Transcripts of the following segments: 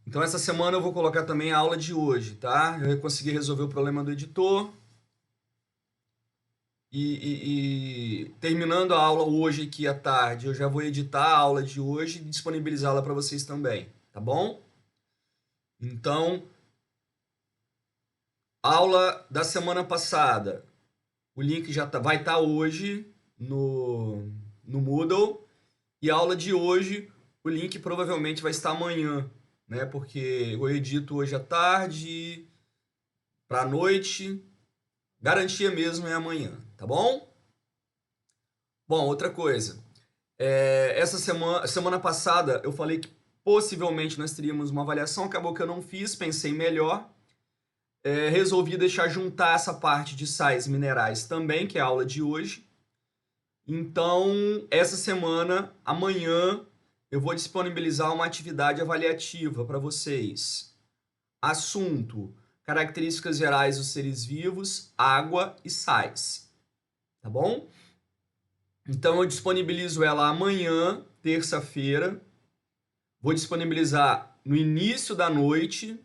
Então essa semana eu vou colocar também a aula de hoje, tá? Eu consegui resolver o problema do editor e terminando a aula hoje aqui à tarde, eu já vou editar a aula de hoje e disponibilizá-la para vocês também, tá bom? Então, aula da semana passada, o link vai estar hoje no Moodle e a aula de hoje, o link provavelmente vai estar amanhã, né? Porque eu edito hoje à tarde para a noite. Garantia mesmo é amanhã, tá bom? Bom, outra coisa. Essa semana passada eu falei que possivelmente nós teríamos uma avaliação, acabou que eu não fiz, pensei melhor. Resolvi deixar juntar essa parte de sais minerais também, que é a aula de hoje. Então, essa semana, amanhã, eu vou disponibilizar uma atividade avaliativa para vocês. Assunto: características gerais dos seres vivos, água e sais. Tá bom? Então eu disponibilizo ela amanhã, terça-feira. Vou disponibilizar no início da noite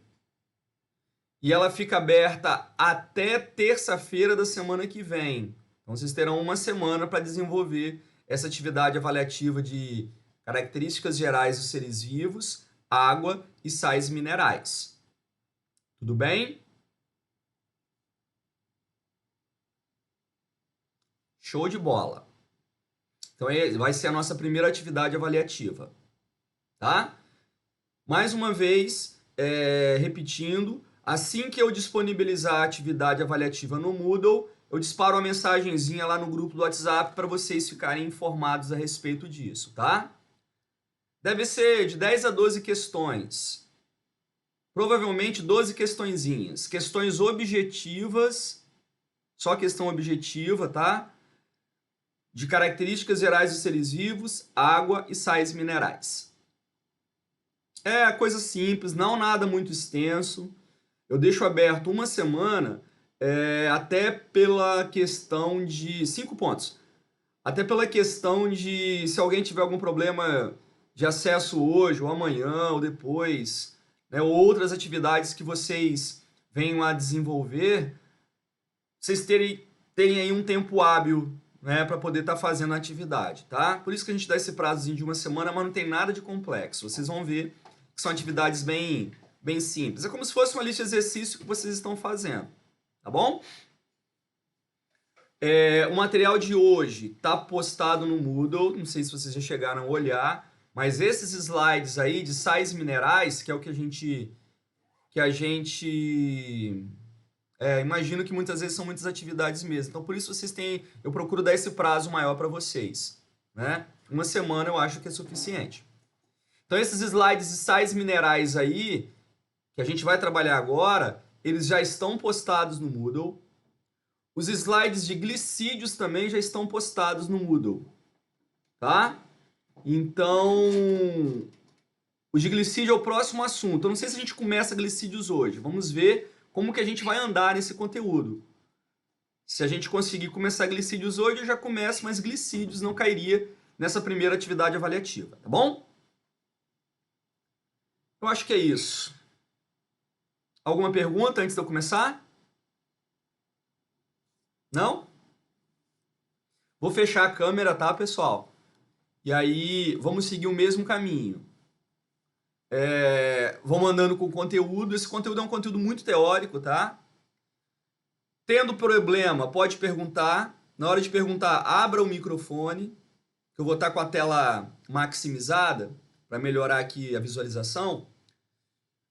e ela fica aberta até terça-feira da semana que vem. Então vocês terão uma semana para desenvolver essa atividade avaliativa de características gerais dos seres vivos, água e sais minerais. Tudo bem? Show de bola. Então vai ser a nossa primeira atividade avaliativa, tá? Mais uma vez, repetindo, assim que eu disponibilizar a atividade avaliativa no Moodle, eu disparo uma mensagenzinha lá no grupo do WhatsApp para vocês ficarem informados a respeito disso, tá? Deve ser de 10 a 12 questões. Provavelmente 12 questõezinhas. Questões objetivas, só questão objetiva, tá? De características gerais dos seres vivos, água e sais minerais. É coisa simples, não nada muito extenso. Eu deixo aberto uma semana, até pela questão de 5 pontos. Até pela questão de se alguém tiver algum problema de acesso hoje, ou amanhã, ou depois, né, ou outras atividades que vocês venham a desenvolver, vocês terem aí um tempo hábil, né, para poder estar fazendo a atividade, tá? Por isso que a gente dá esse prazozinho de uma semana, mas não tem nada de complexo. Vocês vão ver que são atividades bem simples. É como se fosse uma lista de exercício que vocês estão fazendo, tá bom? O material de hoje está postado no Moodle, não sei se vocês já chegaram a olhar, mas esses slides aí de sais minerais, que é o que a gente imagino que muitas vezes são muitas atividades mesmo. Então por isso eu procuro dar esse prazo maior para vocês, né? Uma semana eu acho que é suficiente. Então esses slides de sais minerais aí, que a gente vai trabalhar agora, eles já estão postados no Moodle. Os slides de glicídios também já estão postados no Moodle, tá? Então, o de glicídio é o próximo assunto. Eu não sei se a gente começa glicídios hoje. Vamos ver como que a gente vai andar nesse conteúdo. Se a gente conseguir começar glicídios hoje, eu já começo, mas glicídios não cairia nessa primeira atividade avaliativa, tá bom? Eu acho que é isso. Alguma pergunta antes de eu começar? Não? Vou fechar a câmera, tá, pessoal? E aí, vamos seguir o mesmo caminho. Vou mandando com conteúdo. Esse conteúdo é um conteúdo muito teórico, tá? Tendo problema, pode perguntar. Na hora de perguntar, abra o microfone, que eu vou estar com a tela maximizada para melhorar aqui a visualização.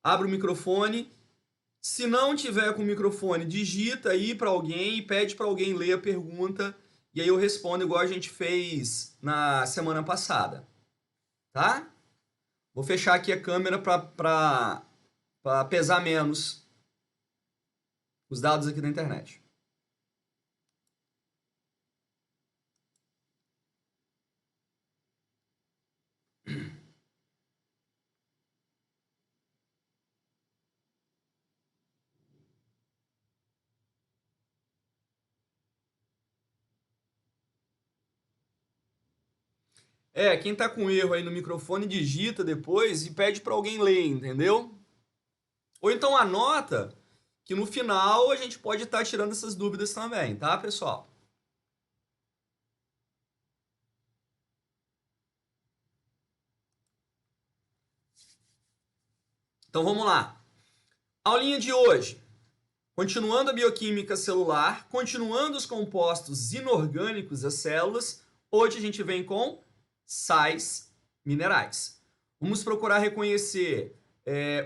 Abra o microfone. Se não tiver com o microfone, digita aí para alguém e pede para alguém ler a pergunta. E aí eu respondo igual a gente fez na semana passada, tá? Vou fechar aqui a câmera para pesar menos os dados aqui da internet. Quem tá com erro aí no microfone digita depois e pede para alguém ler, entendeu? Ou então anota que no final a gente pode estar tirando essas dúvidas também, tá, pessoal? Então vamos lá. Aulinha de hoje. Continuando a bioquímica celular, continuando os compostos inorgânicos das células, hoje a gente vem com sais minerais. Vamos procurar reconhecer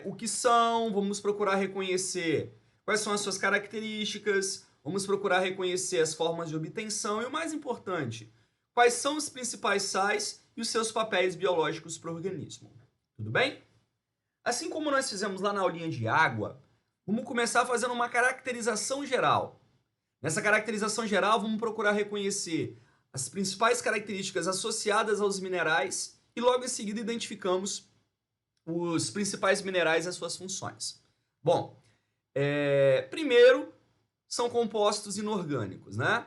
o que são, vamos procurar reconhecer quais são as suas características, vamos procurar reconhecer as formas de obtenção e o mais importante, quais são os principais sais e os seus papéis biológicos para o organismo. Tudo bem? Assim como nós fizemos lá na aulinha de água, vamos começar fazendo uma caracterização geral. Nessa caracterização geral, vamos procurar reconhecer as principais características associadas aos minerais e logo em seguida identificamos os principais minerais e as suas funções. Bom, primeiro são compostos inorgânicos, né?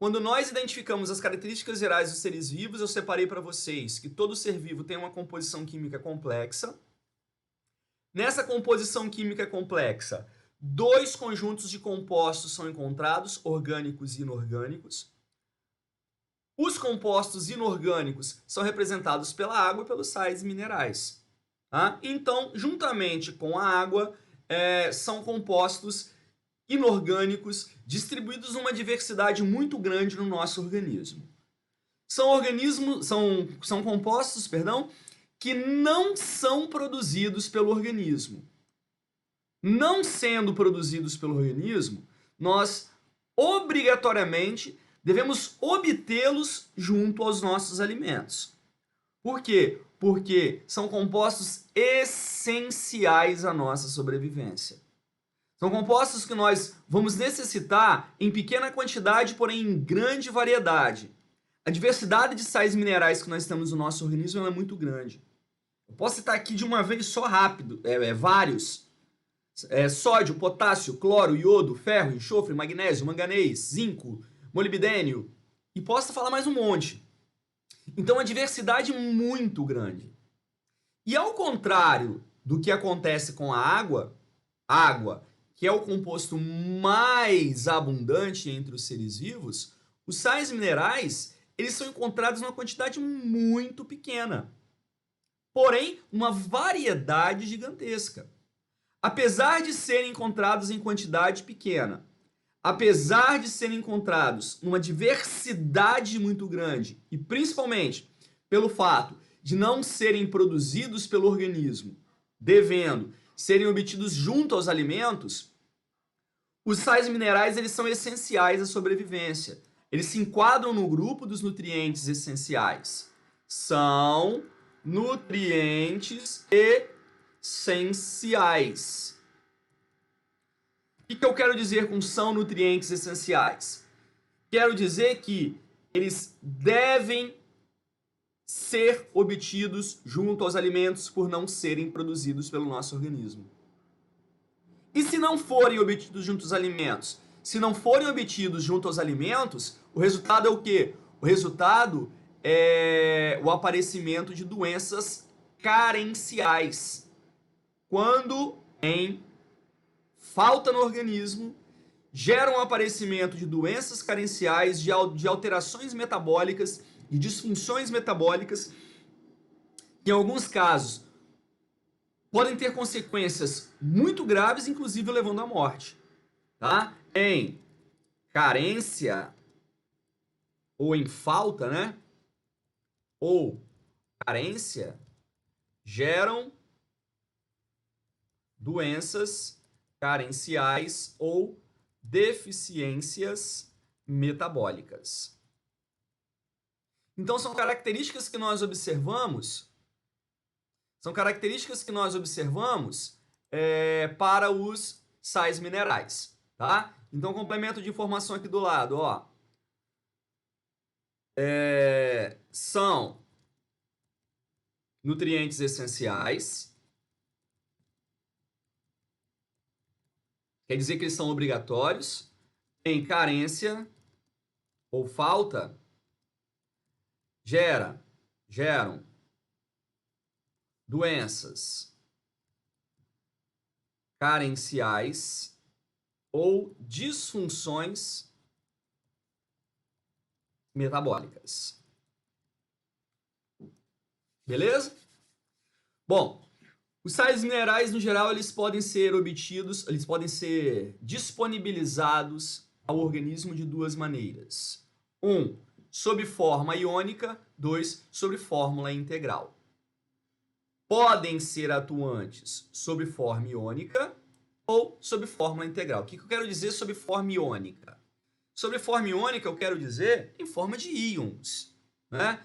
Quando nós identificamos as características gerais dos seres vivos, eu separei para vocês que todo ser vivo tem uma composição química complexa. Nessa composição química complexa, dois conjuntos de compostos são encontrados, orgânicos e inorgânicos. Os compostos inorgânicos são representados pela água e pelos sais minerais. Tá? Então, juntamente com a água, são compostos inorgânicos distribuídos numa diversidade muito grande no nosso organismo. São compostos, que não são produzidos pelo organismo. Não sendo produzidos pelo organismo, nós obrigatoriamente devemos obtê-los junto aos nossos alimentos. Por quê? Porque são compostos essenciais à nossa sobrevivência. São compostos que nós vamos necessitar em pequena quantidade, porém em grande variedade. A diversidade de sais minerais que nós temos no nosso organismo é muito grande. Eu posso citar aqui de uma vez só rápido, vários. Sódio, potássio, cloro, iodo, ferro, enxofre, magnésio, manganês, zinco, molibdênio. E posso falar mais um monte. Então a diversidade é muito grande. E ao contrário do que acontece com a água, que é o composto mais abundante entre os seres vivos, os sais minerais, eles são encontrados numa quantidade muito pequena. Porém, uma variedade gigantesca. Apesar de serem encontrados em quantidade pequena, apesar de serem encontrados numa diversidade muito grande, e principalmente pelo fato de não serem produzidos pelo organismo, devendo serem obtidos junto aos alimentos, os sais minerais eles são essenciais à sobrevivência. Eles se enquadram no grupo dos nutrientes essenciais. São nutrientes essenciais. O que eu quero dizer com são nutrientes essenciais? Quero dizer que eles devem ser obtidos junto aos alimentos por não serem produzidos pelo nosso organismo. E se não forem obtidos junto aos alimentos? Se não forem obtidos junto aos alimentos, o resultado é o quê? O resultado é o aparecimento de doenças carenciais. Quando em falta no organismo, gera um aparecimento de doenças carenciais, de alterações metabólicas e disfunções metabólicas, que em alguns casos podem ter consequências muito graves, inclusive levando à morte. Tá? Em carência ou em falta, né? Ou carência, geram doenças carenciais ou deficiências metabólicas. Então são características que nós observamos, para os sais minerais, tá? Então complemento de informação aqui do lado, ó. São nutrientes essenciais. Quer dizer que eles são obrigatórios. Em carência ou falta, geram doenças carenciais ou disfunções metabólicas. Beleza? Bom, os sais minerais, no geral, eles podem ser obtidos, eles podem ser disponibilizados ao organismo de duas maneiras. Sob forma iônica, 2, sob fórmula integral. Podem ser atuantes sob forma iônica ou sob fórmula integral. O que eu quero dizer sobre forma iônica? Sobre forma iônica, eu quero dizer em forma de íons, né?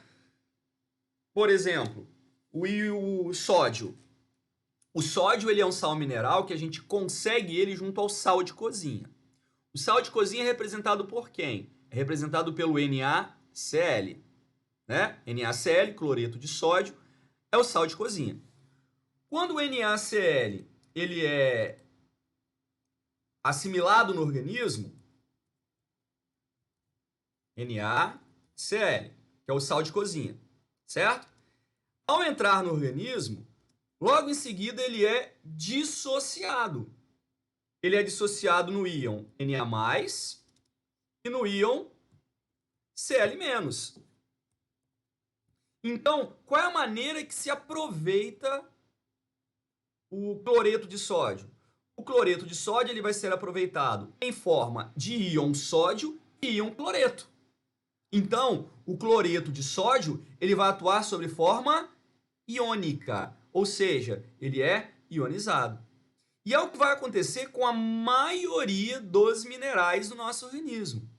Por exemplo, o sódio. O sódio ele é um sal mineral que a gente consegue ele junto ao sal de cozinha. O sal de cozinha é representado por quem? É representado pelo NaCl, né? NaCl, cloreto de sódio, é o sal de cozinha. Quando o NaCl ele é assimilado no organismo, NaCl, que é o sal de cozinha, certo? Ao entrar no organismo, logo em seguida ele é dissociado. Ele é dissociado no íon Na+, e no íon Cl-. Então, qual é a maneira que se aproveita o cloreto de sódio? O cloreto de sódio ele vai ser aproveitado em forma de íon sódio e íon cloreto. Então, o cloreto de sódio ele vai atuar sobre forma iônica, ou seja, ele é ionizado. E é o que vai acontecer com a maioria dos minerais do nosso organismo.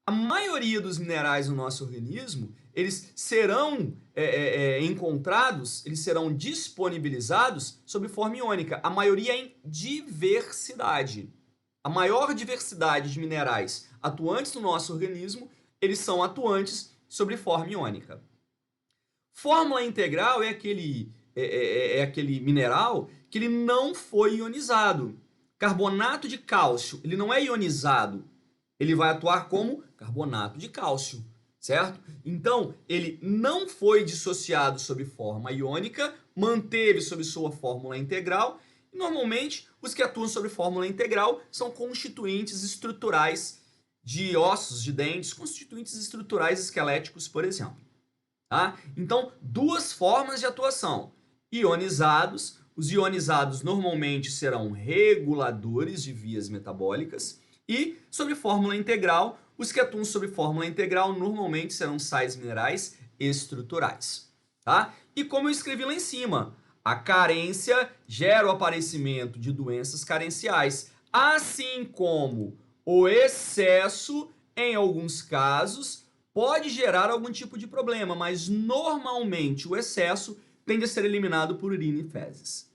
A maioria dos minerais no nosso organismo, eles serão encontrados, eles serão disponibilizados sob forma iônica. A maioria em diversidade. A maior diversidade de minerais atuantes no nosso organismo, eles são atuantes sob forma iônica. Fórmula integral é aquele mineral que ele não foi ionizado. Carbonato de cálcio, ele não é ionizado. Ele vai atuar como carbonato de cálcio, certo? Então, ele não foi dissociado sob forma iônica, manteve sob sua fórmula integral, e normalmente os que atuam sob fórmula integral são constituintes estruturais de ossos, de dentes, constituintes estruturais esqueléticos, por exemplo. Tá? Então, duas formas de atuação. Ionizados. Os ionizados normalmente serão reguladores de vias metabólicas. E, sob fórmula integral, os que atuam sob fórmula integral normalmente serão sais minerais estruturais. Tá? E como eu escrevi lá em cima, a carência gera o aparecimento de doenças carenciais, assim como o excesso, em alguns casos, pode gerar algum tipo de problema, mas normalmente o excesso tende a ser eliminado por urina e fezes.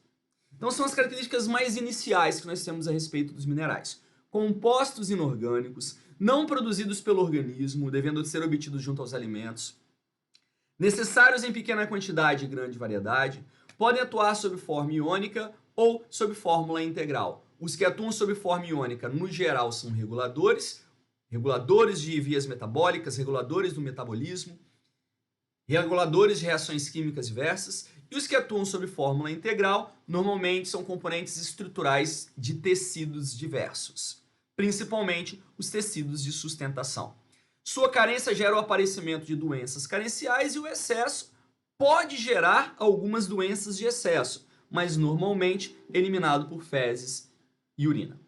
Então são as características mais iniciais que nós temos a respeito dos minerais. Compostos inorgânicos, não produzidos pelo organismo, devendo ser obtidos junto aos alimentos, necessários em pequena quantidade e grande variedade, podem atuar sob forma iônica ou sob fórmula integral. Os que atuam sob forma iônica, no geral, são reguladores de vias metabólicas, reguladores do metabolismo, reguladores de reações químicas diversas, e os que atuam sob fórmula integral normalmente são componentes estruturais de tecidos diversos, principalmente os tecidos de sustentação. Sua carência gera o aparecimento de doenças carenciais e o excesso pode gerar algumas doenças de excesso, mas normalmente eliminado por fezes e urina.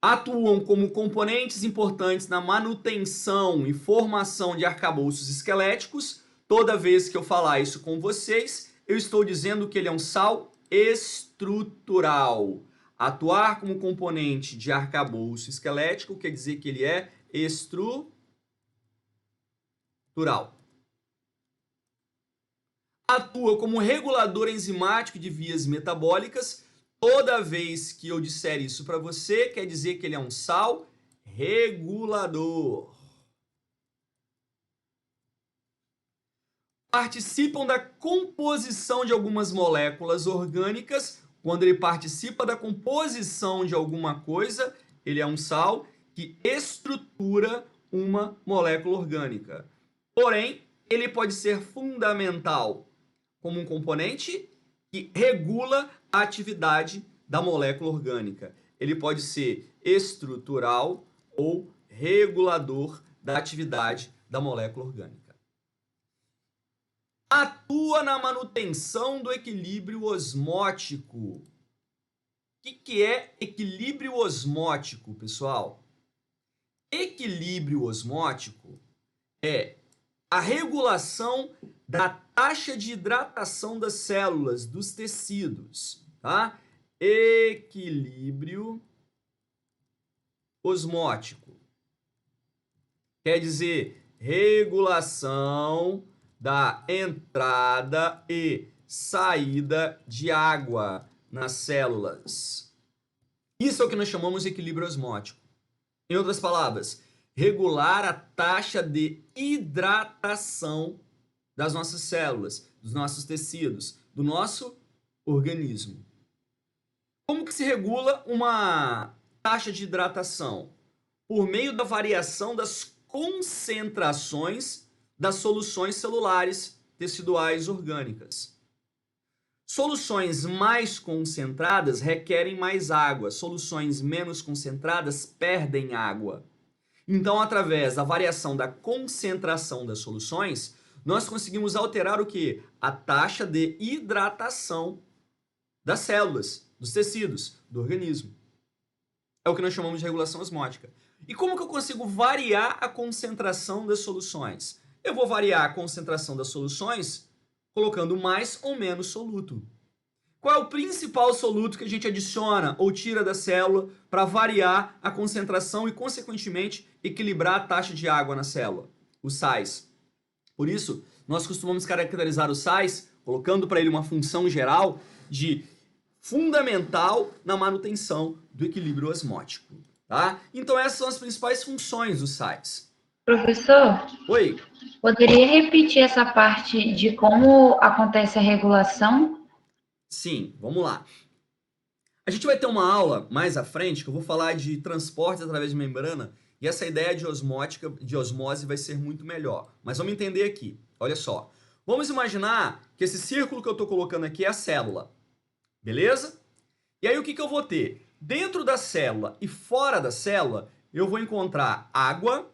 Atuam como componentes importantes na manutenção e formação de arcabouços esqueléticos. Toda vez que eu falar isso com vocês, eu estou dizendo que ele é um sal estrutural. Atuar como componente de arcabouço esquelético quer dizer que ele é estrutural. Atua como regulador enzimático de vias metabólicas. Toda vez que eu disser isso para você, quer dizer que ele é um sal regulador. Participam da composição de algumas moléculas orgânicas. Quando ele participa da composição de alguma coisa, ele é um sal que estrutura uma molécula orgânica. Porém, ele pode ser fundamental como um componente que regula a atividade da molécula orgânica. Ele pode ser estrutural ou regulador da atividade da molécula orgânica. Atua na manutenção do equilíbrio osmótico. O que é equilíbrio osmótico, pessoal? Equilíbrio osmótico é a regulação da taxa de hidratação das células, dos tecidos, tá? Equilíbrio osmótico quer dizer regulação da entrada e saída de água nas células. Isso é o que nós chamamos de equilíbrio osmótico. Em outras palavras, regular a taxa de hidratação das nossas células, dos nossos tecidos, do nosso organismo. Como que se regula uma taxa de hidratação? Por meio da variação das concentrações das soluções celulares, teciduais, orgânicas. Soluções mais concentradas requerem mais água, soluções menos concentradas perdem água. Então, através da variação da concentração das soluções, nós conseguimos alterar o quê? A taxa de hidratação das células, dos tecidos, do organismo. É o que nós chamamos de regulação osmótica. E como que eu consigo variar a concentração das soluções? Eu vou variar a concentração das soluções colocando mais ou menos soluto. Qual é o principal soluto que a gente adiciona ou tira da célula para variar a concentração e, consequentemente, equilibrar a taxa de água na célula? Os sais. Por isso, nós costumamos caracterizar os sais colocando para ele uma função geral de fundamental na manutenção do equilíbrio osmótico. Tá? Então, essas são as principais funções dos sais. Professor, Oi? poderia repetir essa parte de como acontece a regulação? Sim, vamos lá. A gente vai ter uma aula mais à frente que eu vou falar de transporte através de membrana e essa ideia de osmótica, de osmose vai ser muito melhor. Mas vamos entender aqui. Olha só. Vamos imaginar que esse círculo que eu estou colocando aqui é a célula. Beleza? E aí o que eu vou ter? Dentro da célula e fora da célula, eu vou encontrar água.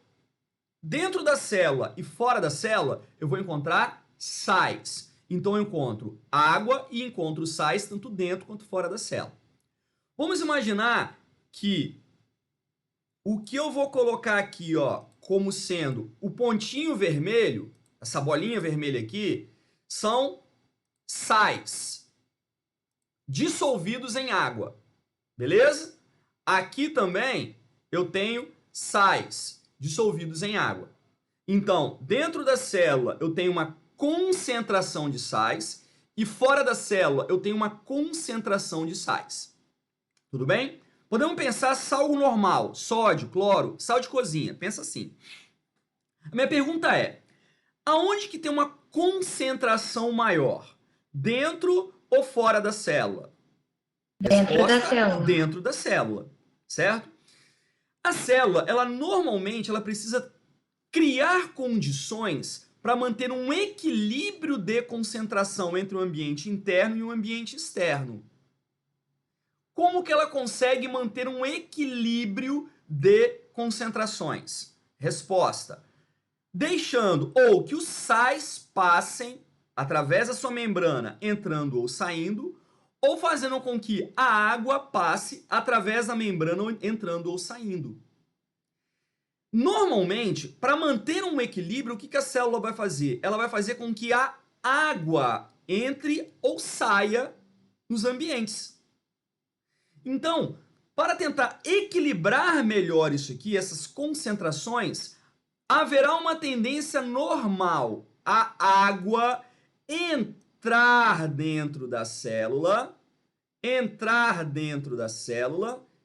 Dentro da célula e fora da célula, eu vou encontrar sais. Então eu encontro água e encontro sais tanto dentro quanto fora da célula. Vamos imaginar que o que eu vou colocar aqui, ó, como sendo o pontinho vermelho, essa bolinha vermelha aqui, são sais dissolvidos em água. Beleza? Aqui também eu tenho sais dissolvidos em água. Então, dentro da célula eu tenho uma concentração de sais e fora da célula eu tenho uma concentração de sais. Tudo bem? Podemos pensar sal normal, sódio, cloro, sal de cozinha. Pensa assim. A minha pergunta é, aonde que tem uma concentração maior? Dentro ou fora da célula? Dentro da célula. Dentro da célula, certo? A célula, ela normalmente precisa criar condições para manter um equilíbrio de concentração entre o ambiente interno e o ambiente externo. Como que ela consegue manter um equilíbrio de concentrações? Resposta: deixando ou que os sais passem através da sua membrana, entrando ou saindo, ou fazendo com que a água passe através da membrana, entrando ou saindo. Normalmente, para manter um equilíbrio, o que a célula vai fazer? Ela vai fazer com que a água entre ou saia nos ambientes. Então, para tentar equilibrar melhor isso aqui, essas concentrações, haverá uma tendência normal a água entrar dentro da célula.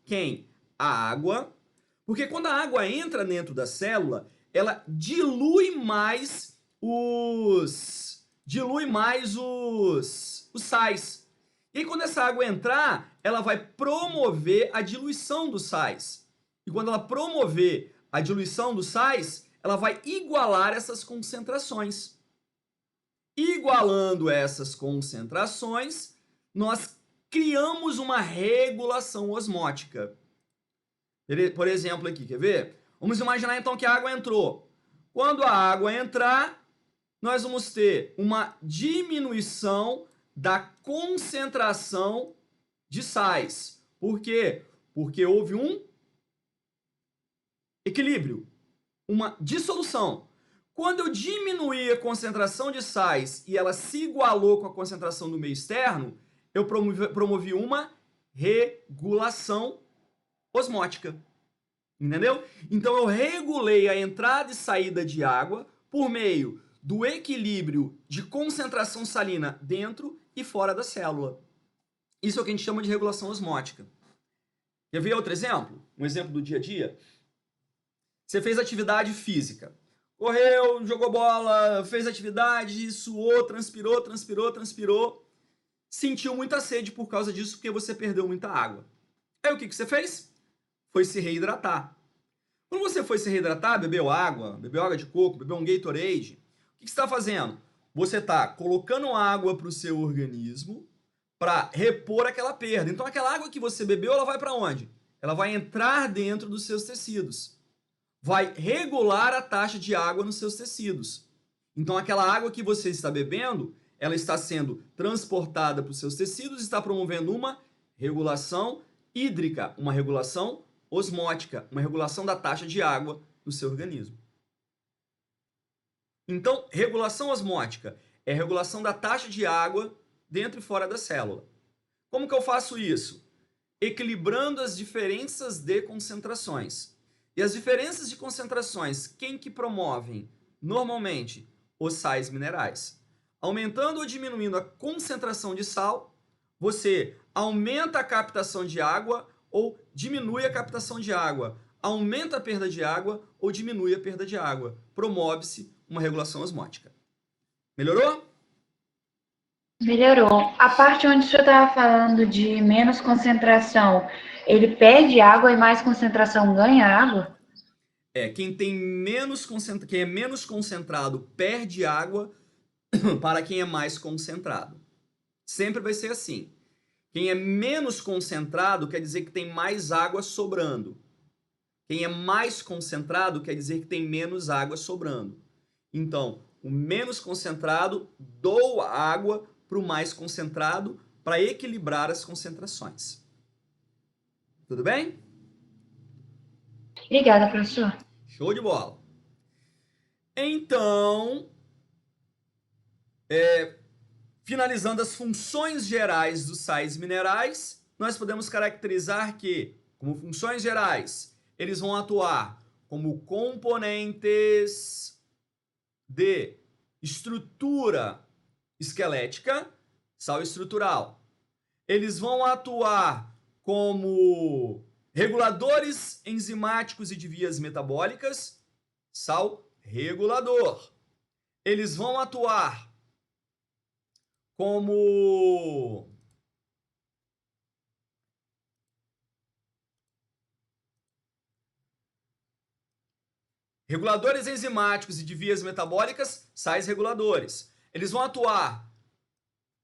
Quem? A água. Porque quando a água entra dentro da célula, ela dilui mais os sais. E aí, quando essa água entrar, ela vai promover a diluição dos sais. E quando ela promover a diluição dos sais, ela vai igualar essas concentrações. Igualando essas concentrações, nós criamos uma regulação osmótica. Por exemplo aqui, quer ver? Vamos imaginar então que a água entrou. Quando a água entrar, nós vamos ter uma diminuição da concentração de sais. Por quê? Porque houve um equilíbrio, uma dissolução. Quando eu diminuí a concentração de sais e ela se igualou com a concentração do meio externo, eu promovi uma regulação osmótica. Entendeu? Então eu regulei a entrada e saída de água por meio do equilíbrio de concentração salina dentro e fora da célula. Isso é o que a gente chama de regulação osmótica. Quer ver outro exemplo? Um exemplo do dia a dia? Você fez atividade física. Correu, jogou bola, fez atividade, suou, transpirou. Sentiu muita sede por causa disso, porque você perdeu muita água. Aí o que você fez? Foi se reidratar. Quando você foi se reidratar, bebeu água de coco, bebeu um Gatorade, o que você está fazendo? Você está colocando água para o seu organismo para repor aquela perda. Então aquela água que você bebeu, ela vai para onde? Ela vai entrar dentro dos seus tecidos. Vai regular a taxa de água nos seus tecidos. Então aquela água que você está bebendo, ela está sendo transportada para os seus tecidos e está promovendo uma regulação hídrica, uma regulação osmótica, uma regulação da taxa de água no seu organismo. Então, regulação osmótica é a regulação da taxa de água dentro e fora da célula. Como que eu faço isso? Equilibrando as diferenças de concentrações. E as diferenças de concentrações, quem que promovem? Normalmente, os sais minerais. Aumentando ou diminuindo a concentração de sal, você aumenta a captação de água ou diminui a captação de água, aumenta a perda de água ou diminui a perda de água. Promove-se uma regulação osmótica. Melhorou? Melhorou. A parte onde o senhor estava falando de menos concentração, ele perde água e mais concentração ganha água? Quem é menos concentrado perde água para quem é mais concentrado. Sempre vai ser assim. Quem é menos concentrado quer dizer que tem mais água sobrando. Quem é mais concentrado quer dizer que tem menos água sobrando. Então, o menos concentrado doa água para o mais concentrado para equilibrar as concentrações. Tudo bem? Obrigada, professor. Show de bola. Então, finalizando as funções gerais dos sais minerais, nós podemos caracterizar que, como funções gerais, eles vão atuar como componentes de estrutura esquelética, sal estrutural. Eles vão atuar como reguladores enzimáticos e de vias metabólicas, sal regulador. Eles vão atuar como reguladores enzimáticos e de vias metabólicas, sais reguladores. Eles vão atuar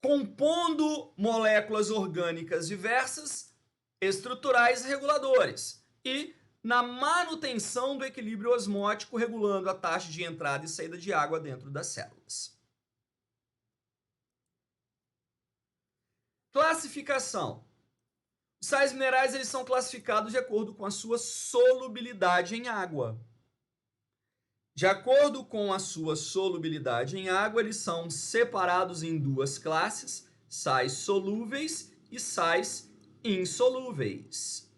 compondo moléculas orgânicas diversas, estruturais reguladores. E na manutenção do equilíbrio osmótico, regulando a taxa de entrada e saída de água dentro das células. Classificação. Os sais minerais eles são classificados de acordo com a sua solubilidade em água. De acordo com a sua solubilidade em água, eles são separados em duas classes, sais solúveis e sais insolúveis.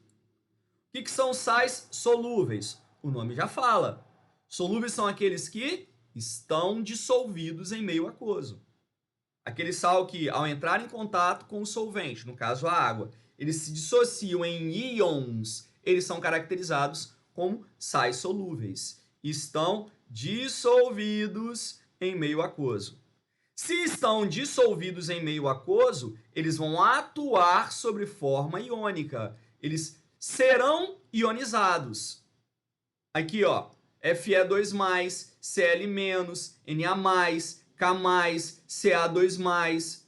O que são sais solúveis? O nome já fala. Solúveis são aqueles que estão dissolvidos em meio aquoso. Aquele sal que, ao entrar em contato com o solvente, no caso a água, eles se dissociam em íons, eles são caracterizados como sais solúveis. Estão dissolvidos em meio aquoso. Se estão dissolvidos em meio aquoso, eles vão atuar sobre forma iônica. Eles serão ionizados. Aqui, ó, Fe2+, Cl-, Na+, K+, Ca2+,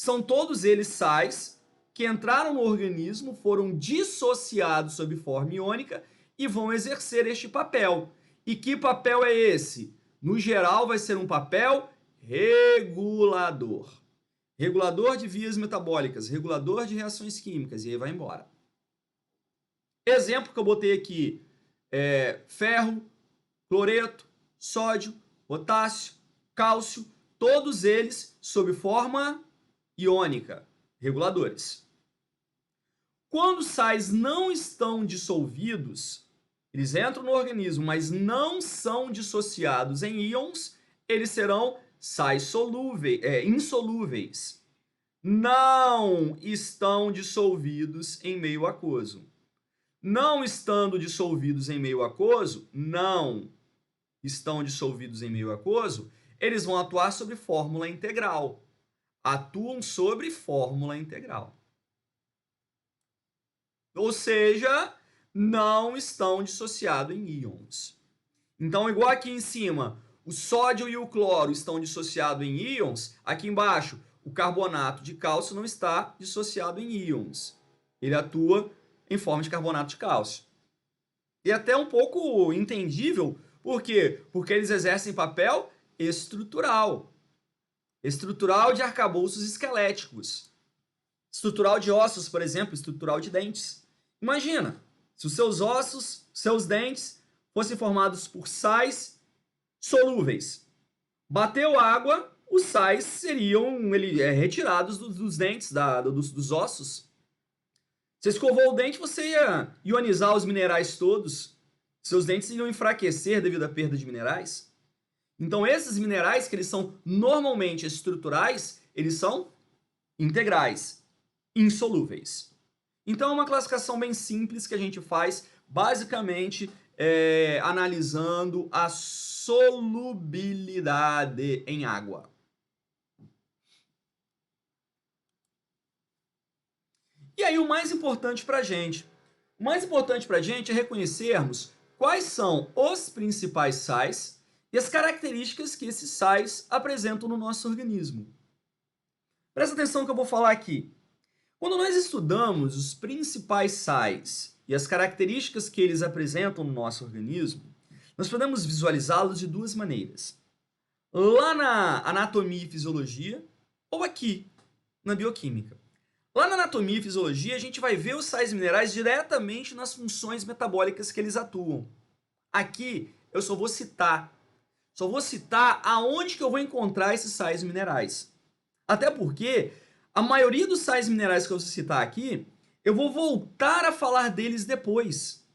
são todos eles sais que entraram no organismo, foram dissociados sob forma iônica e vão exercer este papel. E que papel é esse? No geral, vai ser um papel regulador. Regulador de vias metabólicas, regulador de reações químicas, e aí vai embora. Exemplo que eu botei aqui é ferro, cloreto, sódio, potássio, cálcio, todos eles sob forma iônica, reguladores. Quando sais não estão dissolvidos, eles entram no organismo, mas não são dissociados em íons, eles serão sais insolúveis. Não estão dissolvidos em meio aquoso. Não estando dissolvidos em meio aquoso, eles vão atuar sobre fórmula integral. Atuam sobre fórmula integral. Ou seja, não estão dissociados em íons. Então, igual aqui em cima, o sódio e o cloro estão dissociados em íons, aqui embaixo, o carbonato de cálcio não está dissociado em íons. Ele atua em forma de carbonato de cálcio. E até um pouco entendível, por quê? Porque eles exercem papel estrutural. Estrutural de arcabouços esqueléticos. Estrutural de ossos, por exemplo, estrutural de dentes. Imagina, se os seus ossos, seus dentes, fossem formados por sais solúveis. Bateu água, os sais seriam retirados dos dentes, dos ossos. Você escovou o dente, você ia ionizar os minerais todos. Seus dentes iam enfraquecer devido à perda de minerais. Então, esses minerais, que eles são normalmente estruturais, eles são integrais, insolúveis. Então, é uma classificação bem simples que a gente faz, basicamente, analisando a solubilidade em água. E aí, o mais importante para a gente? O mais importante para a gente é reconhecermos quais são os principais sais e as características que esses sais apresentam no nosso organismo. Presta atenção que eu vou falar aqui. Quando nós estudamos os principais sais e as características que eles apresentam no nosso organismo, nós podemos visualizá-los de duas maneiras. Lá na anatomia e fisiologia, ou aqui, na bioquímica. Lá na anatomia e fisiologia, a gente vai ver os sais minerais diretamente nas funções metabólicas que eles atuam. Aqui, eu só vou citar aonde que eu vou encontrar esses sais minerais. Até porque a maioria dos sais minerais que eu vou citar aqui, eu vou voltar a falar deles depois.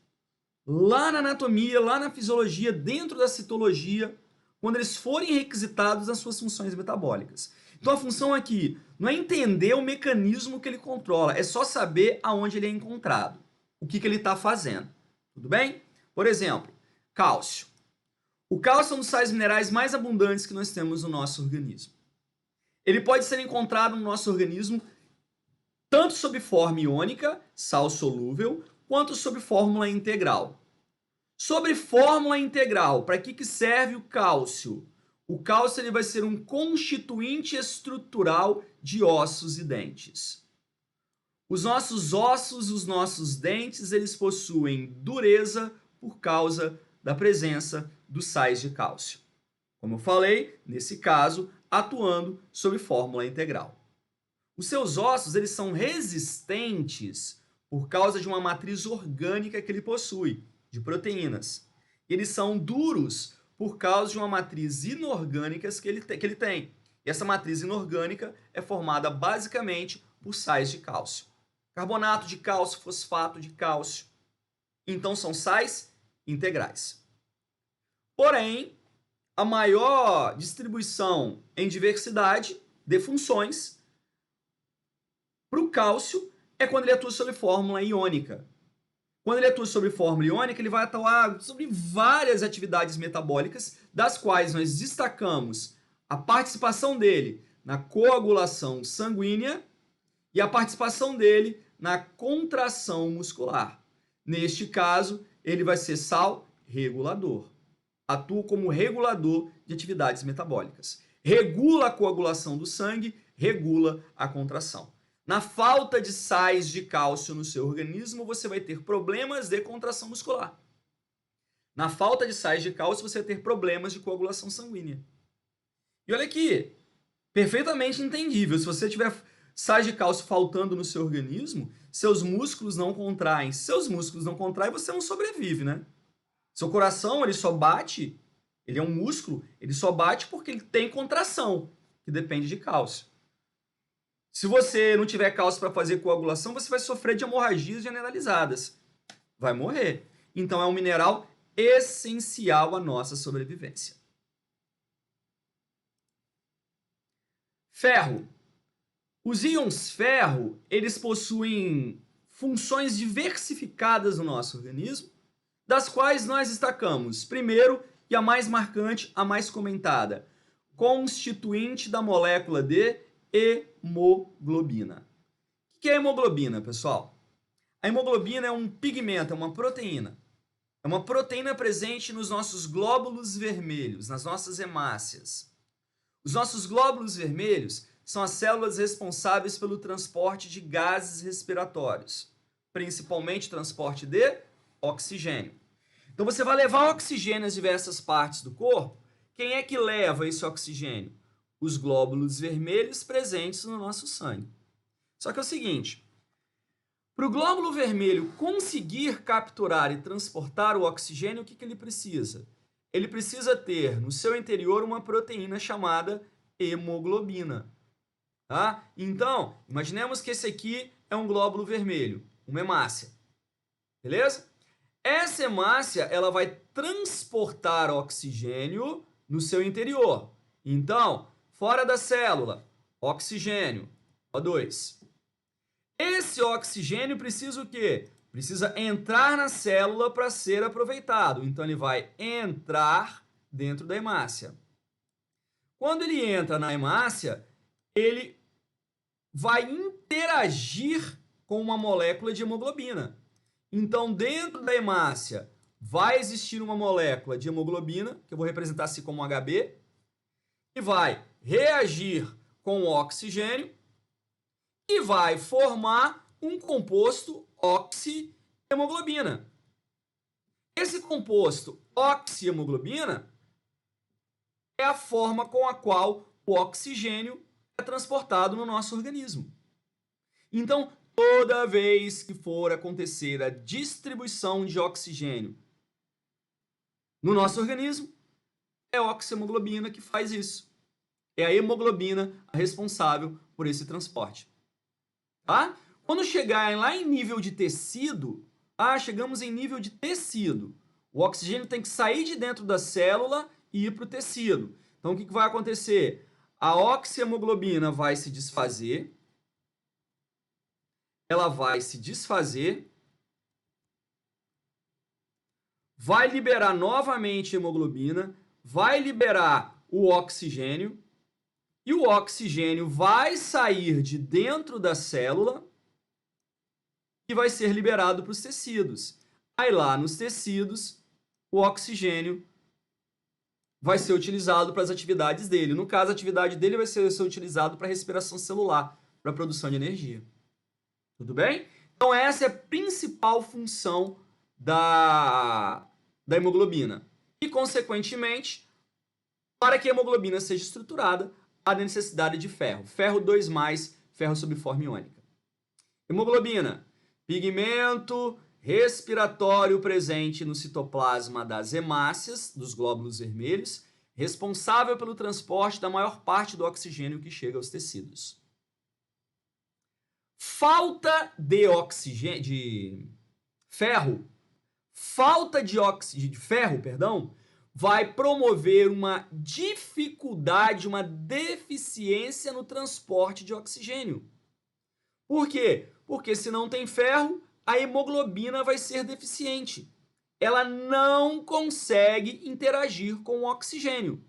Lá na anatomia, lá na fisiologia, dentro da citologia, quando eles forem requisitados nas suas funções metabólicas. Então a função aqui não é entender o mecanismo que ele controla, é só saber aonde ele é encontrado, o que ele está fazendo. Tudo bem? Por exemplo, cálcio. O cálcio é um dos sais minerais mais abundantes que nós temos no nosso organismo. Ele pode ser encontrado no nosso organismo tanto sob forma iônica, sal solúvel, quanto sob fórmula integral. Sobre fórmula integral, para que serve o cálcio? O cálcio ele vai ser um constituinte estrutural de ossos e dentes. Os nossos ossos, os nossos dentes, eles possuem dureza por causa da presença dos sais de cálcio. Como eu falei, nesse caso, atuando sob fórmula integral. Os seus ossos eles são resistentes por causa de uma matriz orgânica que ele possui, de proteínas. Eles são duros por causa de uma matriz inorgânica que ele tem. E essa matriz inorgânica é formada basicamente por sais de cálcio. Carbonato de cálcio, fosfato de cálcio. Então são sais integrais. Porém, a maior distribuição em diversidade de funções para o cálcio é quando ele atua sobre fórmula iônica. Quando ele atua sobre fórmula iônica, ele vai atuar sobre várias atividades metabólicas, das quais nós destacamos a participação dele na coagulação sanguínea e a participação dele na contração muscular. Neste caso, ele vai ser sal regulador. Atua como regulador de atividades metabólicas. Regula a coagulação do sangue, regula a contração. Na falta de sais de cálcio no seu organismo, você vai ter problemas de contração muscular. Na falta de sais de cálcio, você vai ter problemas de coagulação sanguínea. E olha aqui, perfeitamente entendível. Se você tiver sais de cálcio faltando no seu organismo, seus músculos não contraem. Se seus músculos não contraem, você não sobrevive, né? Seu coração, ele só bate, ele é um músculo, ele só bate porque ele tem contração, que depende de cálcio. Se você não tiver cálcio para fazer coagulação, você vai sofrer de hemorragias generalizadas. Vai morrer. Então é um mineral essencial à nossa sobrevivência. Ferro. Os íons ferro, eles possuem funções diversificadas no nosso organismo, das quais nós destacamos, primeiro, e a mais marcante, a mais comentada, constituinte da molécula de hemoglobina. O que é hemoglobina, pessoal? A hemoglobina é um pigmento, é uma proteína. É uma proteína presente nos nossos glóbulos vermelhos, nas nossas hemácias. Os nossos glóbulos vermelhos são as células responsáveis pelo transporte de gases respiratórios, principalmente transporte de oxigênio. Então você vai levar oxigênio às diversas partes do corpo. Quem é que leva esse oxigênio? Os glóbulos vermelhos presentes no nosso sangue. Só que é o seguinte, para o glóbulo vermelho conseguir capturar e transportar o oxigênio, o que ele precisa? Ele precisa ter no seu interior uma proteína chamada hemoglobina. Tá? Então, imaginemos que esse aqui é um glóbulo vermelho, uma hemácia. Beleza? Essa hemácia, ela vai transportar oxigênio no seu interior. Então, fora da célula, oxigênio, O2. Esse oxigênio precisa o quê? Precisa entrar na célula para ser aproveitado. Então, ele vai entrar dentro da hemácia. Quando ele entra na hemácia, ele vai interagir com uma molécula de hemoglobina. Então, dentro da hemácia, vai existir uma molécula de hemoglobina, que eu vou representar assim como HB, que vai reagir com o oxigênio e vai formar um composto oxihemoglobina. Esse composto oxihemoglobina é a forma com a qual o oxigênio é transportado no nosso organismo. Então, toda vez que for acontecer a distribuição de oxigênio no nosso organismo, é a oxihemoglobina que faz isso. É a hemoglobina a responsável por esse transporte. Tá? Quando chegar lá em nível de tecido, chegamos em nível de tecido. O oxigênio tem que sair de dentro da célula e ir para o tecido. Então, o que vai acontecer? A oxihemoglobina vai se desfazer, ela vai se desfazer, vai liberar novamente a hemoglobina, vai liberar o oxigênio, e o oxigênio vai sair de dentro da célula e vai ser liberado para os tecidos. Aí lá nos tecidos, o oxigênio vai ser utilizado para as atividades dele. No caso, a atividade dele vai ser utilizado para a respiração celular, para a produção de energia. Tudo bem? Então essa é a principal função da hemoglobina. E, consequentemente, para que a hemoglobina seja estruturada, há necessidade de ferro. Ferro 2+, ferro sob forma iônica. Hemoglobina, pigmento respiratório presente no citoplasma das hemácias, dos glóbulos vermelhos, responsável pelo transporte da maior parte do oxigênio que chega aos tecidos. Falta de oxigênio, de ferro, vai promover uma dificuldade, uma deficiência no transporte de oxigênio. Por quê? Porque se não tem ferro, a hemoglobina vai ser deficiente. Ela não consegue interagir com o oxigênio.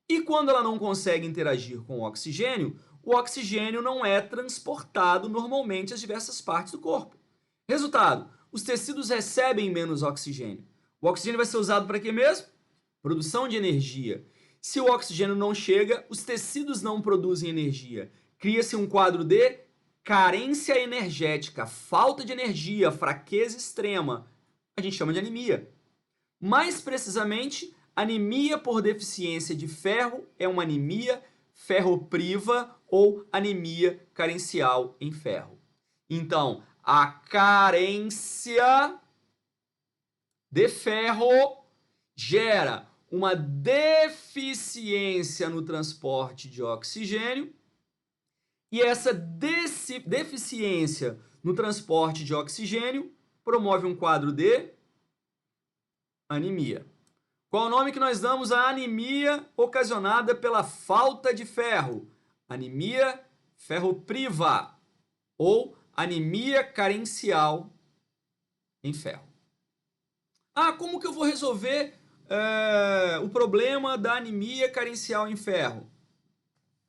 E quando ela não consegue interagir com o oxigênio não é transportado normalmente às diversas partes do corpo. Resultado, os tecidos recebem menos oxigênio. O oxigênio vai ser usado para quê mesmo? Produção de energia. Se o oxigênio não chega, os tecidos não produzem energia. cria-se um quadro de carência energética, falta de energia, fraqueza extrema. A gente chama de anemia. Mais precisamente, anemia por deficiência de ferro é uma anemia ferropriva ou anemia carencial em ferro. Então, a carência de ferro gera uma deficiência no transporte de oxigênio e essa deficiência no transporte de oxigênio promove um quadro de anemia. Qual o nome que nós damos à anemia ocasionada pela falta de ferro? Anemia ferropriva ou anemia carencial em ferro. Como que eu vou resolver o problema da anemia carencial em ferro?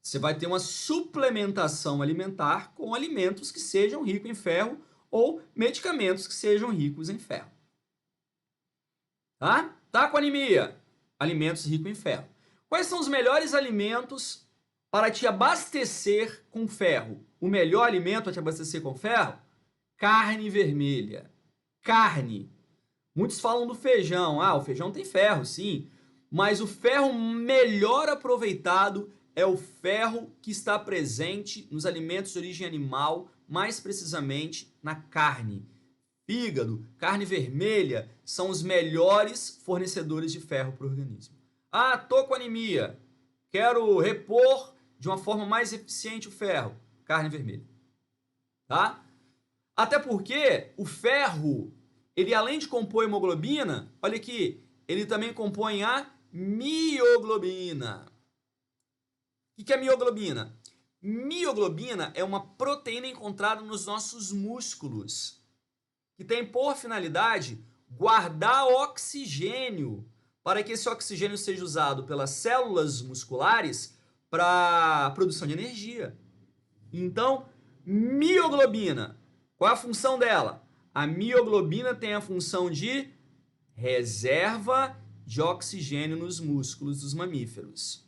Você vai ter uma suplementação alimentar com alimentos que sejam ricos em ferro ou medicamentos que sejam ricos em ferro. Tá com anemia? Alimentos ricos em ferro. Quais são os melhores alimentos para te abastecer com ferro? O melhor alimento para te abastecer com ferro? Carne vermelha. Carne. Muitos falam do feijão. O feijão tem ferro, sim. Mas o ferro melhor aproveitado é o ferro que está presente nos alimentos de origem animal, mais precisamente na carne. Fígado, carne vermelha são os melhores fornecedores de ferro para o organismo. Tô com anemia. Quero repor de uma forma mais eficiente o ferro. Carne vermelha. Tá? Até porque o ferro, ele além de compor a hemoglobina, olha aqui, ele também compõe a mioglobina. O que é mioglobina? Mioglobina é uma proteína encontrada nos nossos músculos, que tem por finalidade guardar oxigênio, para que esse oxigênio seja usado pelas células musculares para a produção de energia. Então, mioglobina, qual é a função dela? A mioglobina tem a função de reserva de oxigênio nos músculos dos mamíferos.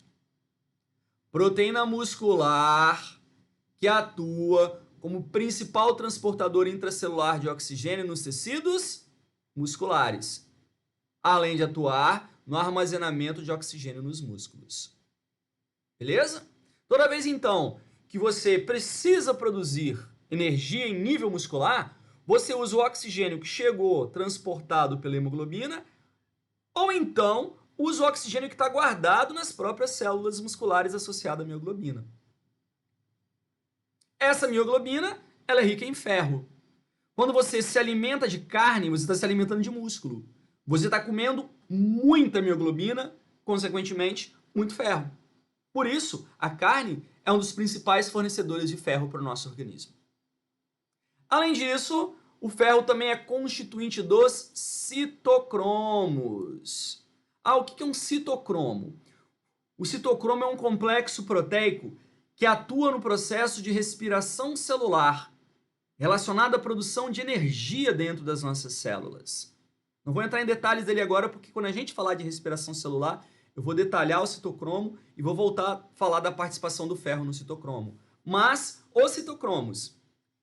Proteína muscular que atua como principal transportador intracelular de oxigênio nos tecidos musculares, além de atuar no armazenamento de oxigênio nos músculos. Beleza? Toda vez, então, que você precisa produzir energia em nível muscular, você usa o oxigênio que chegou transportado pela hemoglobina, ou então usa o oxigênio que está guardado nas próprias células musculares associadas à mioglobina. Essa mioglobina, ela é rica em ferro. Quando você se alimenta de carne, você está se alimentando de músculo. Você está comendo muita mioglobina, consequentemente, muito ferro. Por isso, a carne é um dos principais fornecedores de ferro para o nosso organismo. Além disso, o ferro também é constituinte dos citocromos. O que é um citocromo? O citocromo é um complexo proteico que atua no processo de respiração celular, relacionado à produção de energia dentro das nossas células. Não vou entrar em detalhes dele agora, porque quando a gente falar de respiração celular, eu vou detalhar o citocromo e vou voltar a falar da participação do ferro no citocromo. Mas os citocromos,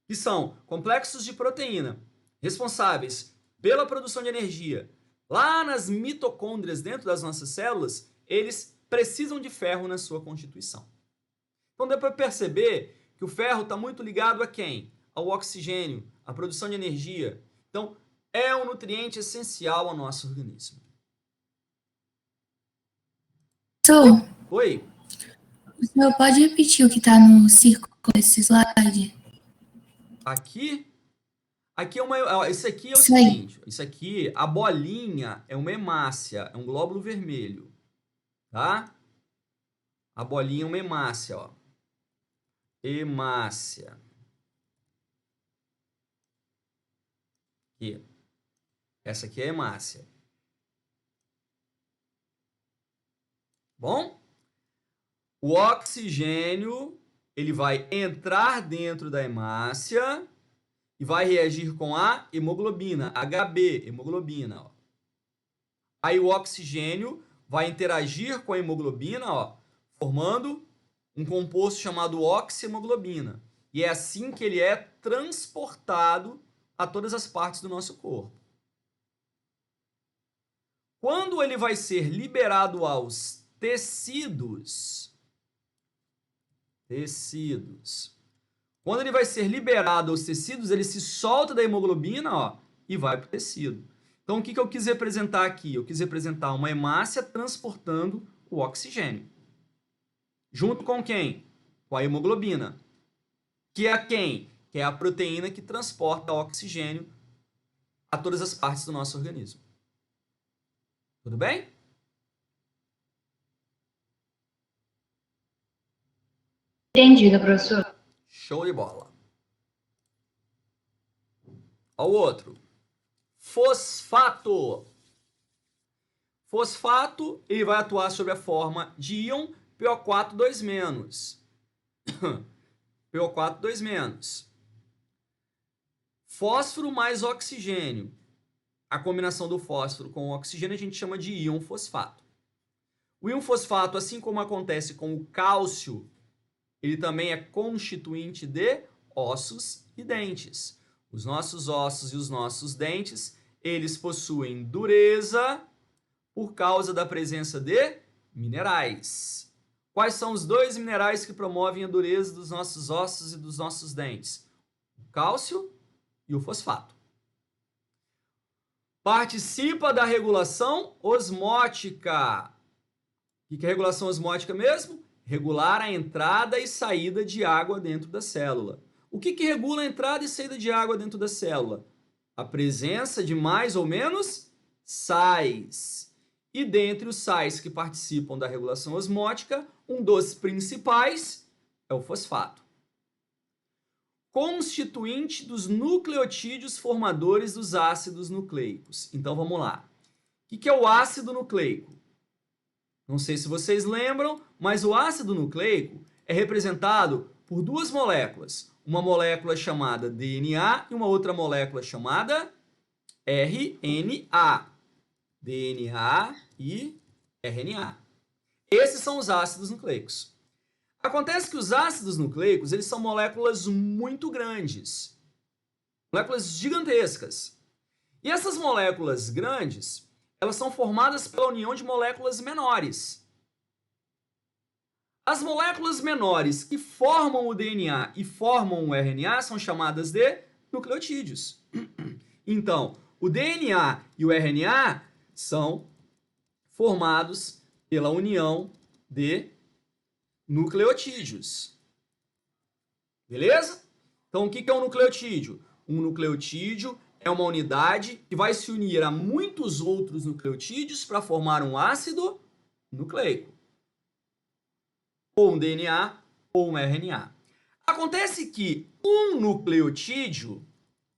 que são complexos de proteína responsáveis pela produção de energia lá nas mitocôndrias dentro das nossas células, eles precisam de ferro na sua constituição. Então deu para perceber que o ferro está muito ligado a quem? Ao oxigênio, à produção de energia. Então é um nutriente essencial ao nosso organismo. Oi? O senhor pode repetir o que está no círculo desse slide? Aqui é uma. Esse aqui é o Isso aí. seguinte: isso aqui, a bolinha é uma hemácia, é um glóbulo vermelho. Tá? A bolinha é uma hemácia, ó. Hemácia. Aqui. Essa aqui é a hemácia. Bom? O oxigênio, ele vai entrar dentro da hemácia e vai reagir com a hemoglobina, HB, hemoglobina, ó. Aí o oxigênio vai interagir com a hemoglobina, ó, formando um composto chamado oxihemoglobina. E é assim que ele é transportado a todas as partes do nosso corpo. Quando ele vai ser liberado aos tecidos, quando ele vai ser liberado aos tecidos, ele se solta da hemoglobina, ó, e vai para o tecido. Então, o que eu quis representar aqui? Eu quis representar uma hemácia transportando o oxigênio. Junto com quem? Com a hemoglobina. Que é quem? Que é a proteína que transporta oxigênio a todas as partes do nosso organismo. Tudo bem? Entendido, professor. Show de bola. Ao outro. Fosfato. Fosfato, ele vai atuar sob a forma de íon PO4 2-. PO4 2-. Fósforo mais oxigênio. A combinação do fósforo com o oxigênio a gente chama de íon fosfato. O íon fosfato, assim como acontece com o cálcio, ele também é constituinte de ossos e dentes. Os nossos ossos e os nossos dentes, eles possuem dureza por causa da presença de minerais. Quais são os dois minerais que promovem a dureza dos nossos ossos e dos nossos dentes? O cálcio e o fosfato. Participa da regulação osmótica. O que é regulação osmótica mesmo? Regular a entrada e saída de água dentro da célula. O que regula a entrada e saída de água dentro da célula? A presença de mais ou menos sais. E dentre os sais que participam da regulação osmótica, um dos principais é o fosfato. Constituinte dos nucleotídeos formadores dos ácidos nucleicos. Então vamos lá. O que é o ácido nucleico? Não sei se vocês lembram, mas o ácido nucleico é representado por duas moléculas. Uma molécula chamada DNA e uma outra molécula chamada RNA. DNA e RNA. Esses são os ácidos nucleicos. Acontece que os ácidos nucleicos, eles são moléculas muito grandes. Moléculas gigantescas. E essas moléculas grandes, elas são formadas pela união de moléculas menores. As moléculas menores que formam o DNA e formam o RNA são chamadas de nucleotídeos. Então, o DNA e o RNA são formados pela união de nucleotídeos. Beleza? Então, o que é um nucleotídeo? Um nucleotídeo é uma unidade que vai se unir a muitos outros nucleotídeos para formar um ácido nucleico. Ou um DNA, ou um RNA. Acontece que um nucleotídeo,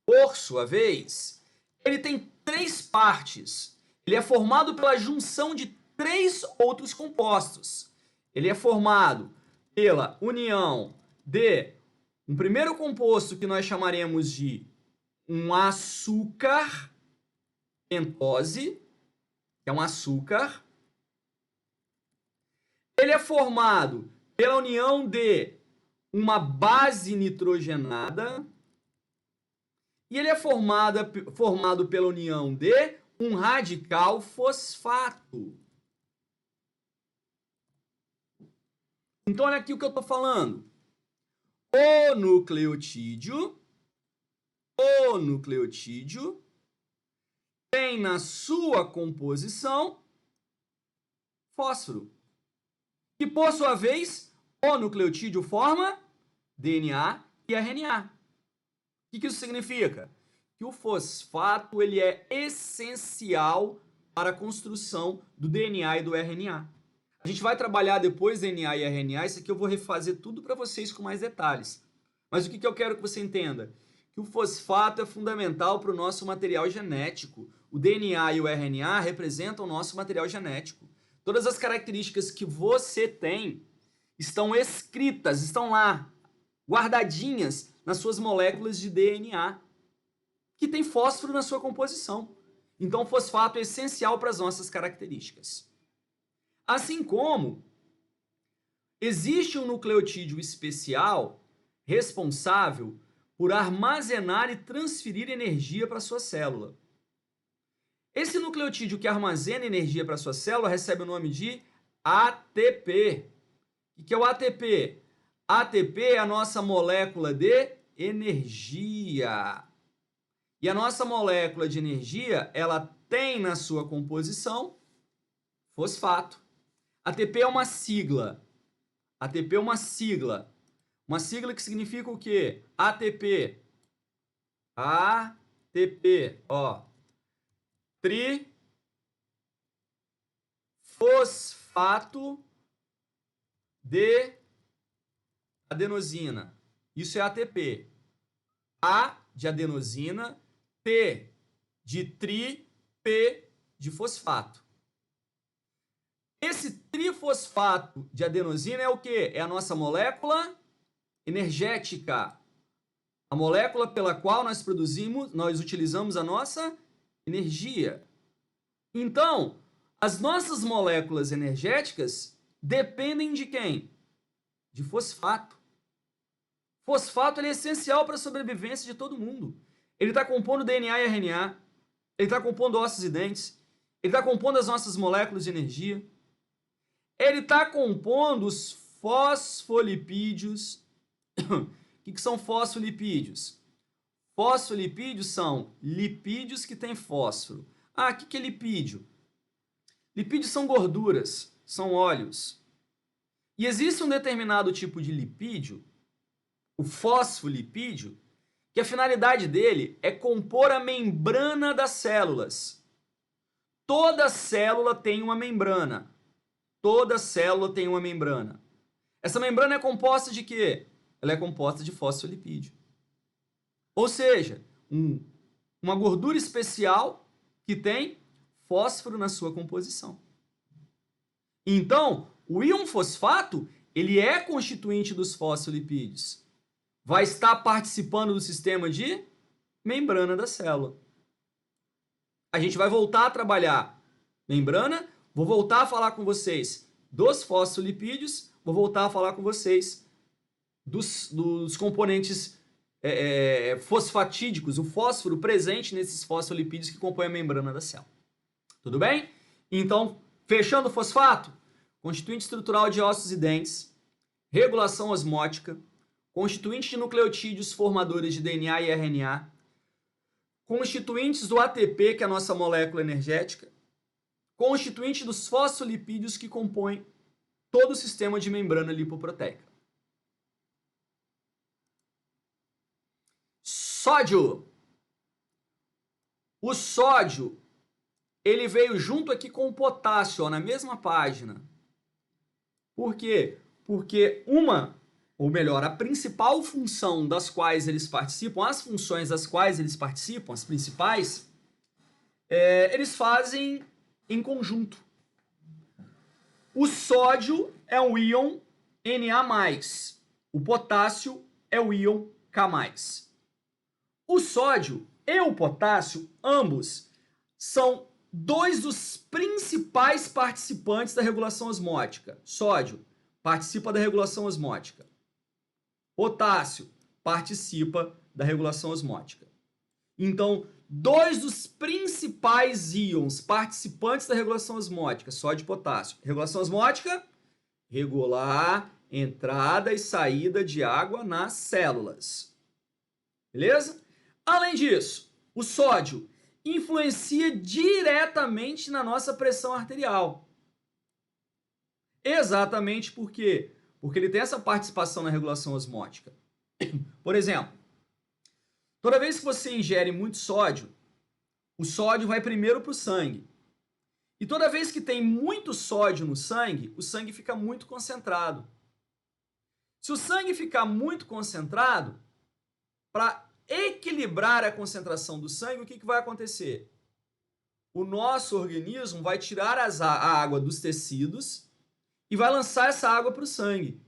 por sua vez, ele tem 3 partes. Ele é formado pela junção de 3 outros compostos. Ele é formado pela união de um primeiro composto que nós chamaremos de um açúcar pentose, que é um açúcar. Ele é formado pela união de uma base nitrogenada e ele é formado pela união de um radical fosfato. Então, olha aqui o que eu estou falando. O nucleotídeo tem na sua composição fósforo. E, por sua vez, o nucleotídeo forma DNA e RNA. O que isso significa? Que o fosfato ele é essencial para a construção do DNA e do RNA. A gente vai trabalhar depois DNA e RNA, isso aqui eu vou refazer tudo para vocês com mais detalhes. Mas o que eu quero que você entenda? Que o fosfato é fundamental para o nosso material genético. O DNA e o RNA representam o nosso material genético. Todas as características que você tem estão escritas, estão lá, guardadinhas nas suas moléculas de DNA, que tem fósforo na sua composição. Então, o fosfato é essencial para as nossas características. Assim como existe um nucleotídeo especial responsável por armazenar e transferir energia para sua célula. Esse nucleotídeo que armazena energia para sua célula recebe o nome de ATP. O que é o ATP? ATP é a nossa molécula de energia. E a nossa molécula de energia, ela tem na sua composição fosfato. ATP é uma sigla. ATP é uma sigla. Uma sigla que significa o quê? ATP. ATP, ó. Trifosfato de adenosina. Isso é ATP. A de adenosina, T de tri, P de fosfato. Esse trifosfato de adenosina é o quê? É a nossa molécula energética. A molécula pela qual nós utilizamos a nossa energia. Então, as nossas moléculas energéticas dependem de quem? De fosfato. Fosfato ele é essencial para a sobrevivência de todo mundo. Ele está compondo DNA e RNA, ele está compondo ossos e dentes, ele está compondo as nossas moléculas de energia, ele está compondo os fosfolipídios. O que são fosfolipídios? Fosfolipídios são lipídios que têm fósforo. Ah, o que é lipídio? Lipídios são gorduras, são óleos. E existe um determinado tipo de lipídio, o fosfolipídio, que a finalidade dele é compor a membrana das células. Toda célula tem uma membrana. Toda célula tem uma membrana. Essa membrana é composta de quê? Ela é composta de fosfolipídio. Ou seja, uma gordura especial que tem fósforo na sua composição. Então, o íon fosfato, ele é constituinte dos fosfolipídios. Vai estar participando do sistema de membrana da célula. A gente vai voltar a trabalhar membrana, vou voltar a falar com vocês dos fosfolipídios, vou voltar a falar com vocês dos componentes fosfatídicos, o fósforo presente nesses fosfolipídios que compõem a membrana da célula. Tudo bem? Então, fechando o fosfato, constituinte estrutural de ossos e dentes, regulação osmótica, constituinte de nucleotídeos formadores de DNA e RNA, constituintes do ATP, que é a nossa molécula energética, constituinte dos fosfolipídios que compõem todo o sistema de membrana lipoproteica. Sódio. O sódio, ele veio junto aqui com o potássio, ó, na mesma página. Por quê? Porque a principal função das quais eles participam, as funções das quais eles participam, as principais, eles fazem em conjunto. O sódio é um íon Na+, o potássio é o íon K+. O sódio e o potássio, ambos, são dois dos principais participantes da regulação osmótica. Sódio participa da regulação osmótica. Potássio participa da regulação osmótica. Então, dois dos principais íons participantes da regulação osmótica, sódio e potássio. Regulação osmótica, regular entrada e saída de água nas células. Beleza? Além disso, o sódio influencia diretamente na nossa pressão arterial. Exatamente por quê? Porque ele tem essa participação na regulação osmótica. Por exemplo, toda vez que você ingere muito sódio, o sódio vai primeiro para o sangue. E toda vez que tem muito sódio no sangue, o sangue fica muito concentrado. Se o sangue ficar muito concentrado, para equilibrar a concentração do sangue, o que vai acontecer? O nosso organismo vai tirar a água dos tecidos e vai lançar essa água para o sangue,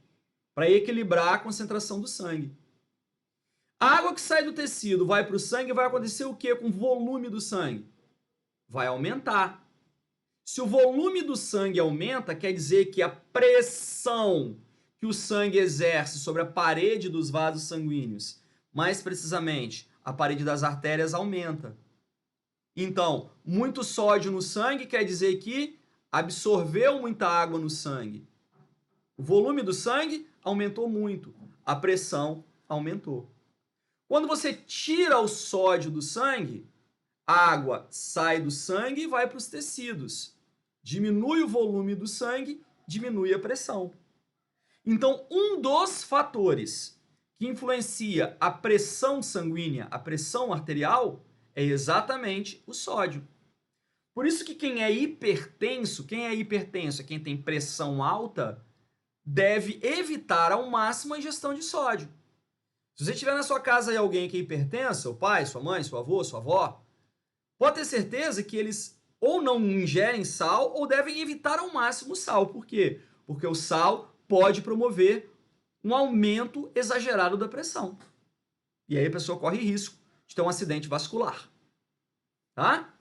para equilibrar a concentração do sangue. A água que sai do tecido vai para o sangue, vai acontecer o que com o volume do sangue? Vai aumentar. Se o volume do sangue aumenta, quer dizer que a pressão que o sangue exerce sobre a parede dos vasos sanguíneos, mais precisamente, a parede das artérias aumenta. Então, muito sódio no sangue quer dizer que absorveu muita água no sangue. O volume do sangue aumentou muito, a pressão aumentou. Quando você tira o sódio do sangue, a água sai do sangue e vai para os tecidos. Diminui o volume do sangue, diminui a pressão. Então, um dos fatores que influencia a pressão sanguínea, a pressão arterial, é exatamente o sódio. Por isso que quem é hipertenso é quem tem pressão alta, deve evitar ao máximo a ingestão de sódio. Se você tiver na sua casa aí alguém que é hipertenso, seu pai, sua mãe, seu avô, sua avó, pode ter certeza que eles ou não ingerem sal ou devem evitar ao máximo o sal. Por quê? Porque o sal pode promover um aumento exagerado da pressão. E aí a pessoa corre risco de ter um acidente vascular. Tá?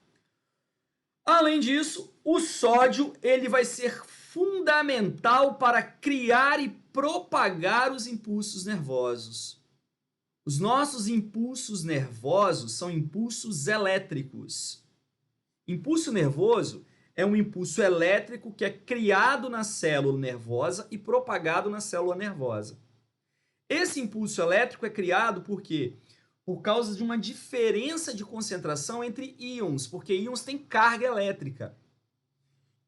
Além disso, o sódio ele vai ser fundamental para criar e propagar os impulsos nervosos. Os nossos impulsos nervosos são impulsos elétricos. Impulso nervoso é um impulso elétrico que é criado na célula nervosa e propagado na célula nervosa. Esse impulso elétrico é criado por quê? Por causa de uma diferença de concentração entre íons, porque íons têm carga elétrica.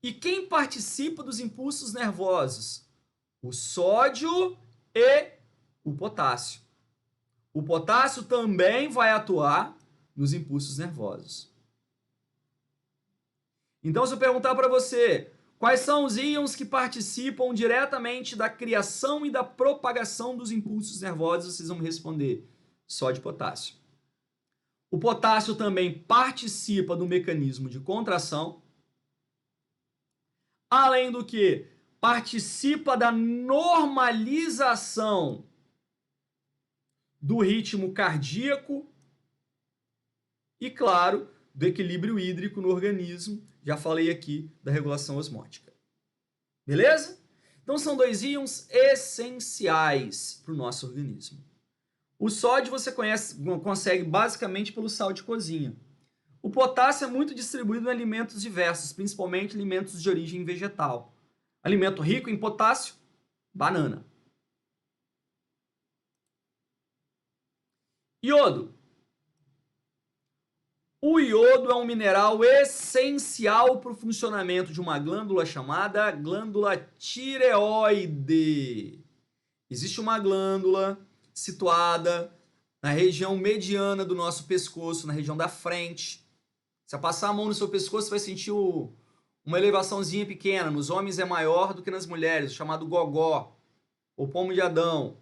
E quem participa dos impulsos nervosos? O sódio e o potássio. O potássio também vai atuar nos impulsos nervosos. Então, se eu perguntar para você, quais são os íons que participam diretamente da criação e da propagação dos impulsos nervosos, vocês vão me responder sódio e potássio. O potássio também participa do mecanismo de contração, além do que participa da normalização do ritmo cardíaco e, claro, do equilíbrio hídrico no organismo. Já falei aqui da regulação osmótica. Beleza? Então são dois íons essenciais para o nosso organismo. O sódio você consegue basicamente pelo sal de cozinha. O potássio é muito distribuído em alimentos diversos, principalmente alimentos de origem vegetal. Alimento rico em potássio, banana. Iodo. O iodo é um mineral essencial para o funcionamento de uma glândula chamada glândula tireoide. Existe uma glândula situada na região mediana do nosso pescoço, na região da frente. Se você passar a mão no seu pescoço, você vai sentir uma elevaçãozinha pequena. Nos homens é maior do que nas mulheres, chamado gogó, ou pomo de Adão.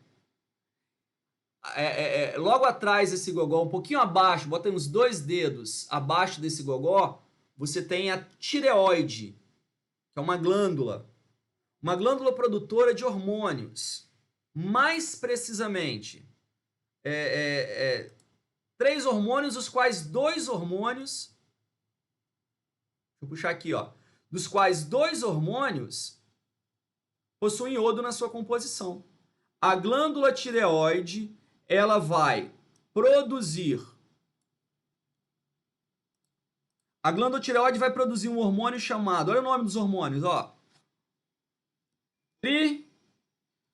Logo atrás desse gogó, um pouquinho abaixo, bota aí uns 2 dedos abaixo desse gogó, você tem a tireoide, que é uma glândula produtora de hormônios. Mais precisamente, 3 hormônios, os quais 2 hormônios, deixa eu puxar aqui, ó, dos quais 2 hormônios possuem iodo na sua composição. A glândula tireoide, ela vai produzir. A glândula tireoide vai produzir um hormônio chamado, olha o nome dos hormônios, ó.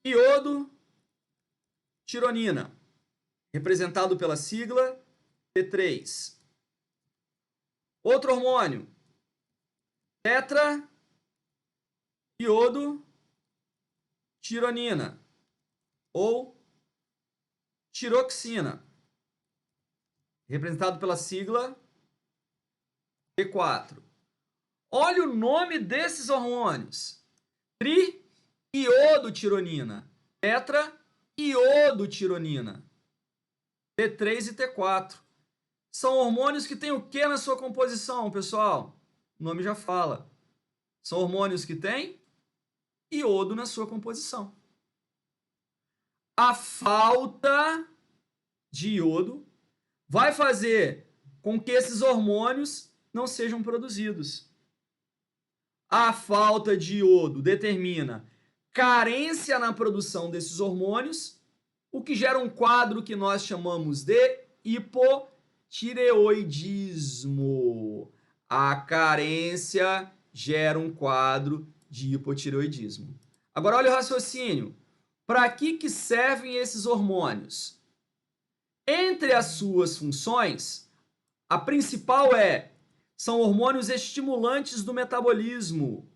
Triiodotironina, representado pela sigla T3. Outro hormônio, tetraiodotironina, ou tiroxina, representado pela sigla T4. Olha o nome desses hormônios: triiodotironina, tetraiodotironina, T3 e T4. São hormônios que têm o que na sua composição, pessoal? O nome já fala. São hormônios que têm iodo na sua composição. A falta de iodo vai fazer com que esses hormônios não sejam produzidos. A falta de iodo determina carência na produção desses hormônios, o que gera um quadro que nós chamamos de hipotireoidismo. A carência gera um quadro de hipotireoidismo. Agora olha o raciocínio. Para que servem esses hormônios? Entre as suas funções, a principal são hormônios estimulantes do metabolismo.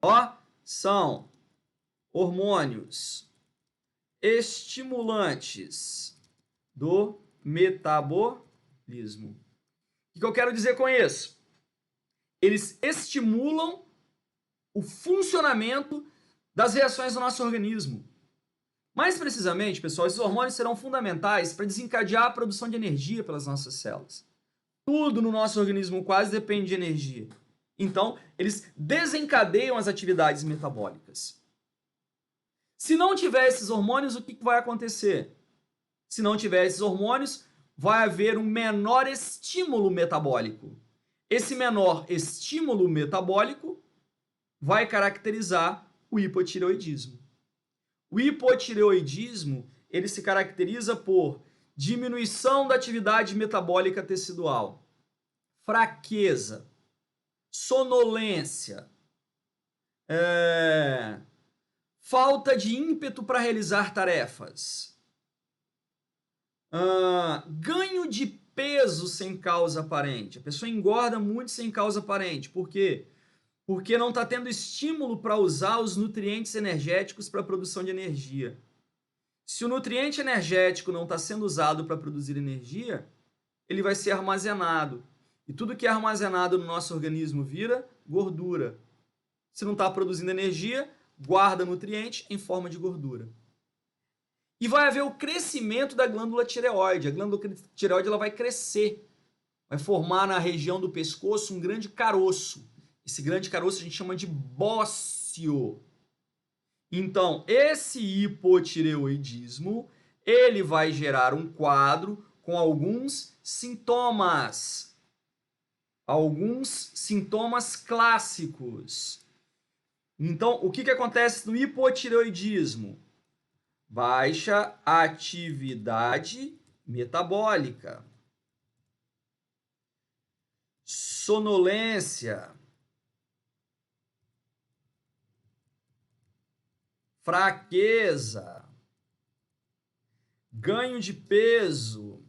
Ó, são hormônios estimulantes do metabolismo. O que eu quero dizer com isso? Eles estimulam o funcionamento das reações do nosso organismo. Mais precisamente, pessoal, esses hormônios serão fundamentais para desencadear a produção de energia pelas nossas células. Tudo no nosso organismo quase depende de energia. Então, eles desencadeiam as atividades metabólicas. Se não tiver esses hormônios, o que vai acontecer? Se não tiver esses hormônios, vai haver um menor estímulo metabólico. Esse menor estímulo metabólico vai caracterizar o hipotireoidismo. O hipotireoidismo, ele se caracteriza por diminuição da atividade metabólica tecidual, fraqueza, sonolência, falta de ímpeto para realizar tarefas, ganho de peso sem causa aparente. A pessoa engorda muito sem causa aparente. Por quê? Porque não está tendo estímulo para usar os nutrientes energéticos para a produção de energia. Se o nutriente energético não está sendo usado para produzir energia, ele vai ser armazenado. E tudo que é armazenado no nosso organismo vira gordura. Se não está produzindo energia, guarda nutriente em forma de gordura. E vai haver o crescimento da glândula tireoide. A glândula tireoide ela vai crescer. Vai formar na região do pescoço um grande caroço. Esse grande caroço a gente chama de bócio. Então, esse hipotireoidismo, ele vai gerar um quadro com alguns sintomas. Alguns sintomas clássicos. Então, o que acontece no hipotireoidismo? Baixa atividade metabólica. Sonolência. Fraqueza, ganho de peso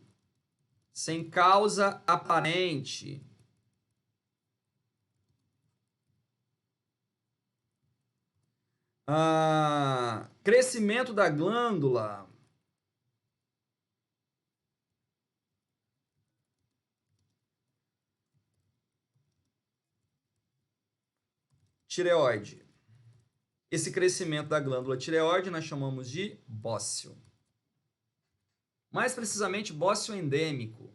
sem causa aparente, crescimento da glândula, tireoide. Esse crescimento da glândula tireoide nós chamamos de bócio. Mais precisamente, bócio endêmico.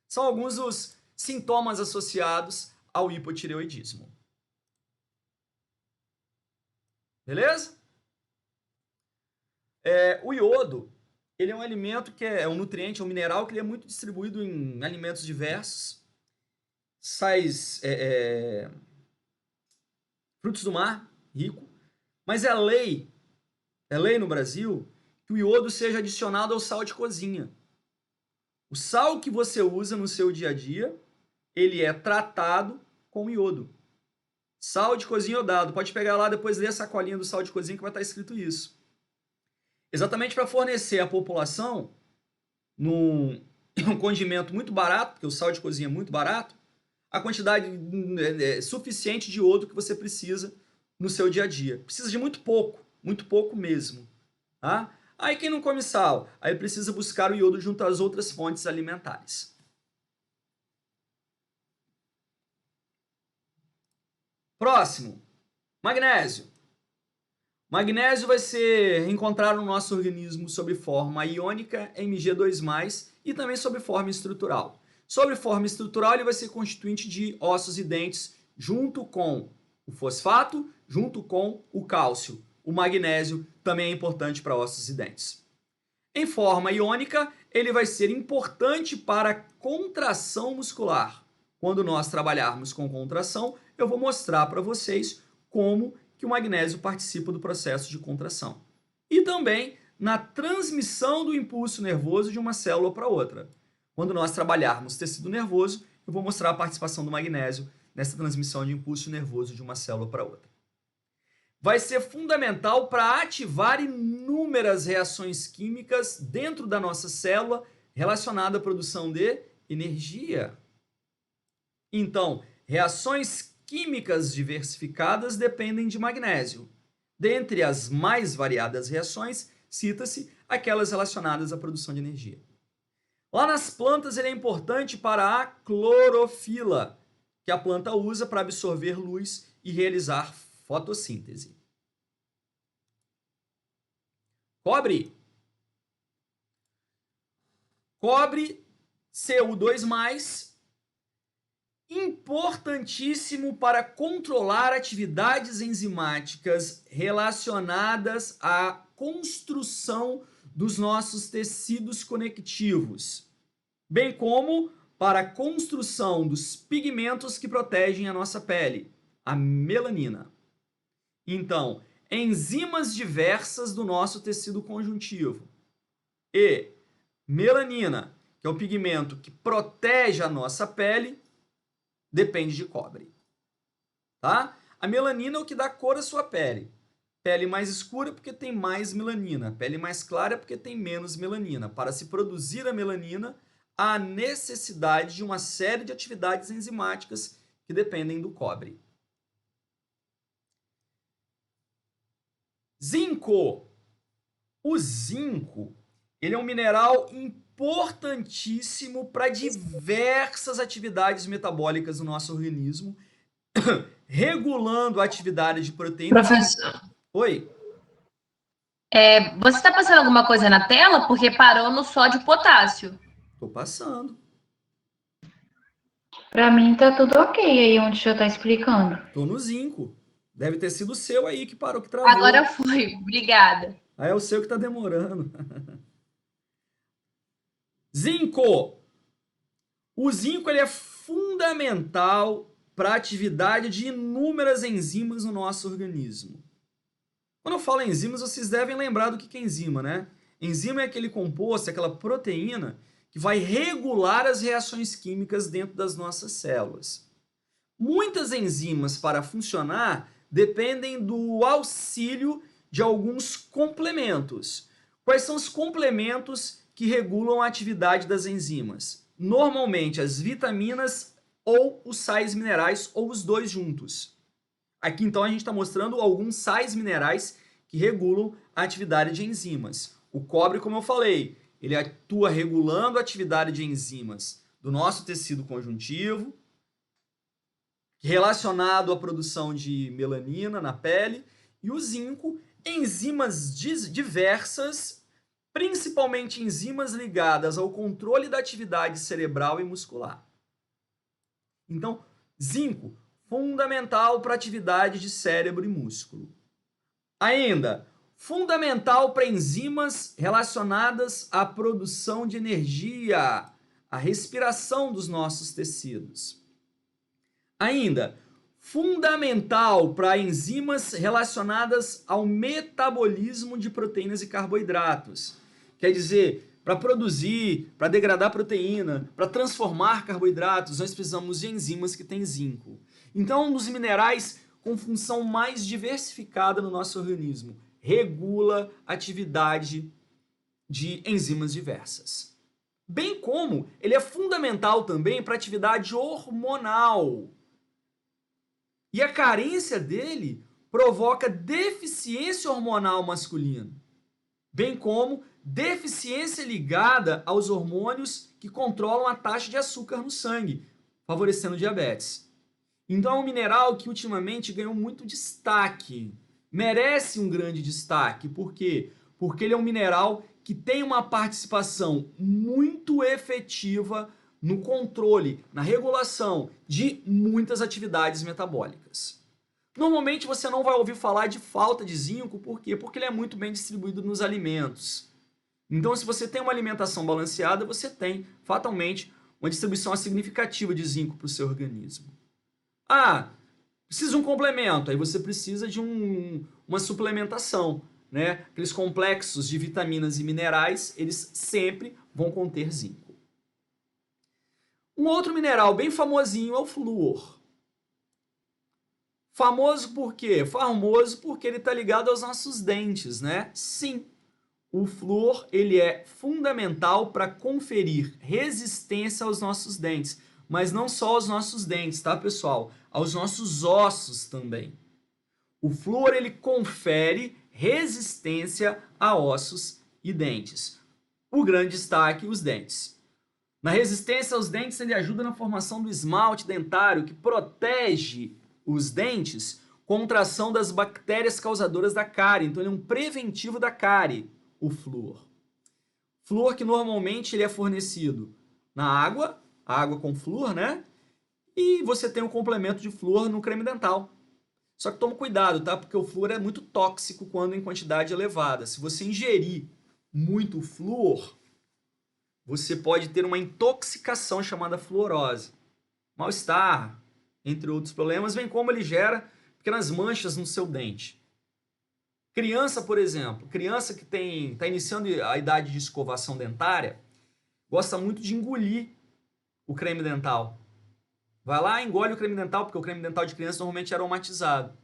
São alguns dos sintomas associados ao hipotireoidismo. Beleza? O iodo, ele é um alimento que é um nutriente, é um mineral que ele é muito distribuído em alimentos diversos. Sais, frutos do mar, rico, mas é lei no Brasil que o iodo seja adicionado ao sal de cozinha. O sal que você usa no seu dia a dia, ele é tratado com iodo. Sal de cozinha iodado. Pode pegar lá depois ler a sacolinha do sal de cozinha que vai estar escrito isso. Exatamente para fornecer à população um condimento muito barato, porque o sal de cozinha é muito barato, a quantidade suficiente de iodo que você precisa no seu dia a dia. Precisa de muito pouco mesmo. Tá? Aí quem não come sal, aí precisa buscar o iodo junto às outras fontes alimentares. Próximo, magnésio. Magnésio vai ser encontrado no nosso organismo sob forma iônica, Mg2+, e também sob forma estrutural. Sob forma estrutural, ele vai ser constituinte de ossos e dentes, junto com o fosfato, junto com o cálcio. O magnésio também é importante para ossos e dentes. Em forma iônica, ele vai ser importante para a contração muscular. Quando nós trabalharmos com contração, eu vou mostrar para vocês como que o magnésio participa do processo de contração. E também na transmissão do impulso nervoso de uma célula para outra. Quando nós trabalharmos tecido nervoso, eu vou mostrar a participação do magnésio nessa transmissão de impulso nervoso de uma célula para outra. Vai ser fundamental para ativar inúmeras reações químicas dentro da nossa célula relacionada à produção de energia. Então, reações químicas diversificadas dependem de magnésio. Dentre as mais variadas reações, cita-se aquelas relacionadas à produção de energia. Lá nas plantas, ele é importante para a clorofila, que a planta usa para absorver luz e realizar fotossíntese. Cobre. Cobre, Cu2+, importantíssimo para controlar atividades enzimáticas relacionadas à construção dos nossos tecidos conectivos, bem como para a construção dos pigmentos que protegem a nossa pele, a melanina. Então, enzimas diversas do nosso tecido conjuntivo e melanina, que é o pigmento que protege a nossa pele, depende de cobre. Tá? A melanina é o que dá cor à sua pele. Pele mais escura porque tem mais melanina. Pele mais clara porque tem menos melanina. Para se produzir a melanina, há necessidade de uma série de atividades enzimáticas que dependem do cobre. Zinco. O zinco, ele é um mineral importantíssimo para diversas atividades metabólicas do nosso organismo, regulando a atividade de proteínas. Professor, Oi. você está passando alguma coisa na tela? Porque parou no sódio e potássio. Tô passando. Pra mim tá tudo ok aí onde o senhor tá explicando. Tô no zinco. Deve ter sido o seu aí que parou, que travou. Agora foi, obrigada. Aí é o seu que tá demorando. Zinco. O zinco, ele é fundamental para a atividade de inúmeras enzimas no nosso organismo. Quando eu falo enzimas, vocês devem lembrar do que é enzima, né? Enzima é aquele composto, aquela proteína que vai regular as reações químicas dentro das nossas células. Muitas enzimas, para funcionar, dependem do auxílio de alguns complementos. Quais são os complementos que regulam a atividade das enzimas? Normalmente, as vitaminas ou os sais minerais, ou os dois juntos. Aqui, então, a gente está mostrando alguns sais minerais que regulam a atividade de enzimas. O cobre, como eu falei, ele atua regulando a atividade de enzimas do nosso tecido conjuntivo, relacionado à produção de melanina na pele, e o zinco, enzimas diversas, principalmente enzimas ligadas ao controle da atividade cerebral e muscular. Então, zinco, fundamental para a atividade de cérebro e músculo. Ainda, fundamental para enzimas relacionadas à produção de energia, à respiração dos nossos tecidos. Ainda, fundamental para enzimas relacionadas ao metabolismo de proteínas e carboidratos. Quer dizer, para produzir, para degradar proteína, para transformar carboidratos, nós precisamos de enzimas que têm zinco. Então, um dos minerais com função mais diversificada no nosso organismo, regula a atividade de enzimas diversas. Bem como ele é fundamental também para a atividade hormonal. E a carência dele provoca deficiência hormonal masculina, bem como deficiência ligada aos hormônios que controlam a taxa de açúcar no sangue, favorecendo diabetes. Então é um mineral que ultimamente ganhou muito destaque, merece um grande destaque. Por quê? Porque ele é um mineral que tem uma participação muito efetiva no controle, na regulação de muitas atividades metabólicas. Normalmente você não vai ouvir falar de falta de zinco, por quê? Porque ele é muito bem distribuído nos alimentos. Então, se você tem uma alimentação balanceada, você tem, fatalmente, uma distribuição significativa de zinco para o seu organismo. Ah, Precisa de um complemento, aí você precisa de uma suplementação, né? Aqueles complexos de vitaminas e minerais, eles sempre vão conter zinco. Um outro mineral bem famosinho é o flúor. Famoso por quê? Famoso porque ele está ligado aos nossos dentes, né? Sim, o flúor ele é fundamental para conferir resistência aos nossos dentes, mas não só aos nossos dentes, tá, pessoal? Aos nossos ossos também. O flúor ele confere resistência a ossos e dentes. O grande destaque, os dentes. Na resistência aos dentes, ele ajuda na formação do esmalte dentário, que protege os dentes contra a ação das bactérias causadoras da cárie. Então, ele é um preventivo da cárie, o flúor. Flúor que normalmente ele é fornecido na água, água com flúor, né? E você tem um complemento de flúor no creme dental. Só que toma cuidado, tá? Porque o flúor é muito tóxico quando em quantidade elevada. Se você ingerir muito flúor, você pode ter uma intoxicação chamada fluorose. Mal-estar, entre outros problemas, vem como ele gera pequenas manchas no seu dente. Criança, por exemplo, criança que está iniciando a idade de escovação dentária, gosta muito de engolir o creme dental. Vai lá, engole o creme dental, porque o creme dental de criança normalmente é aromatizado.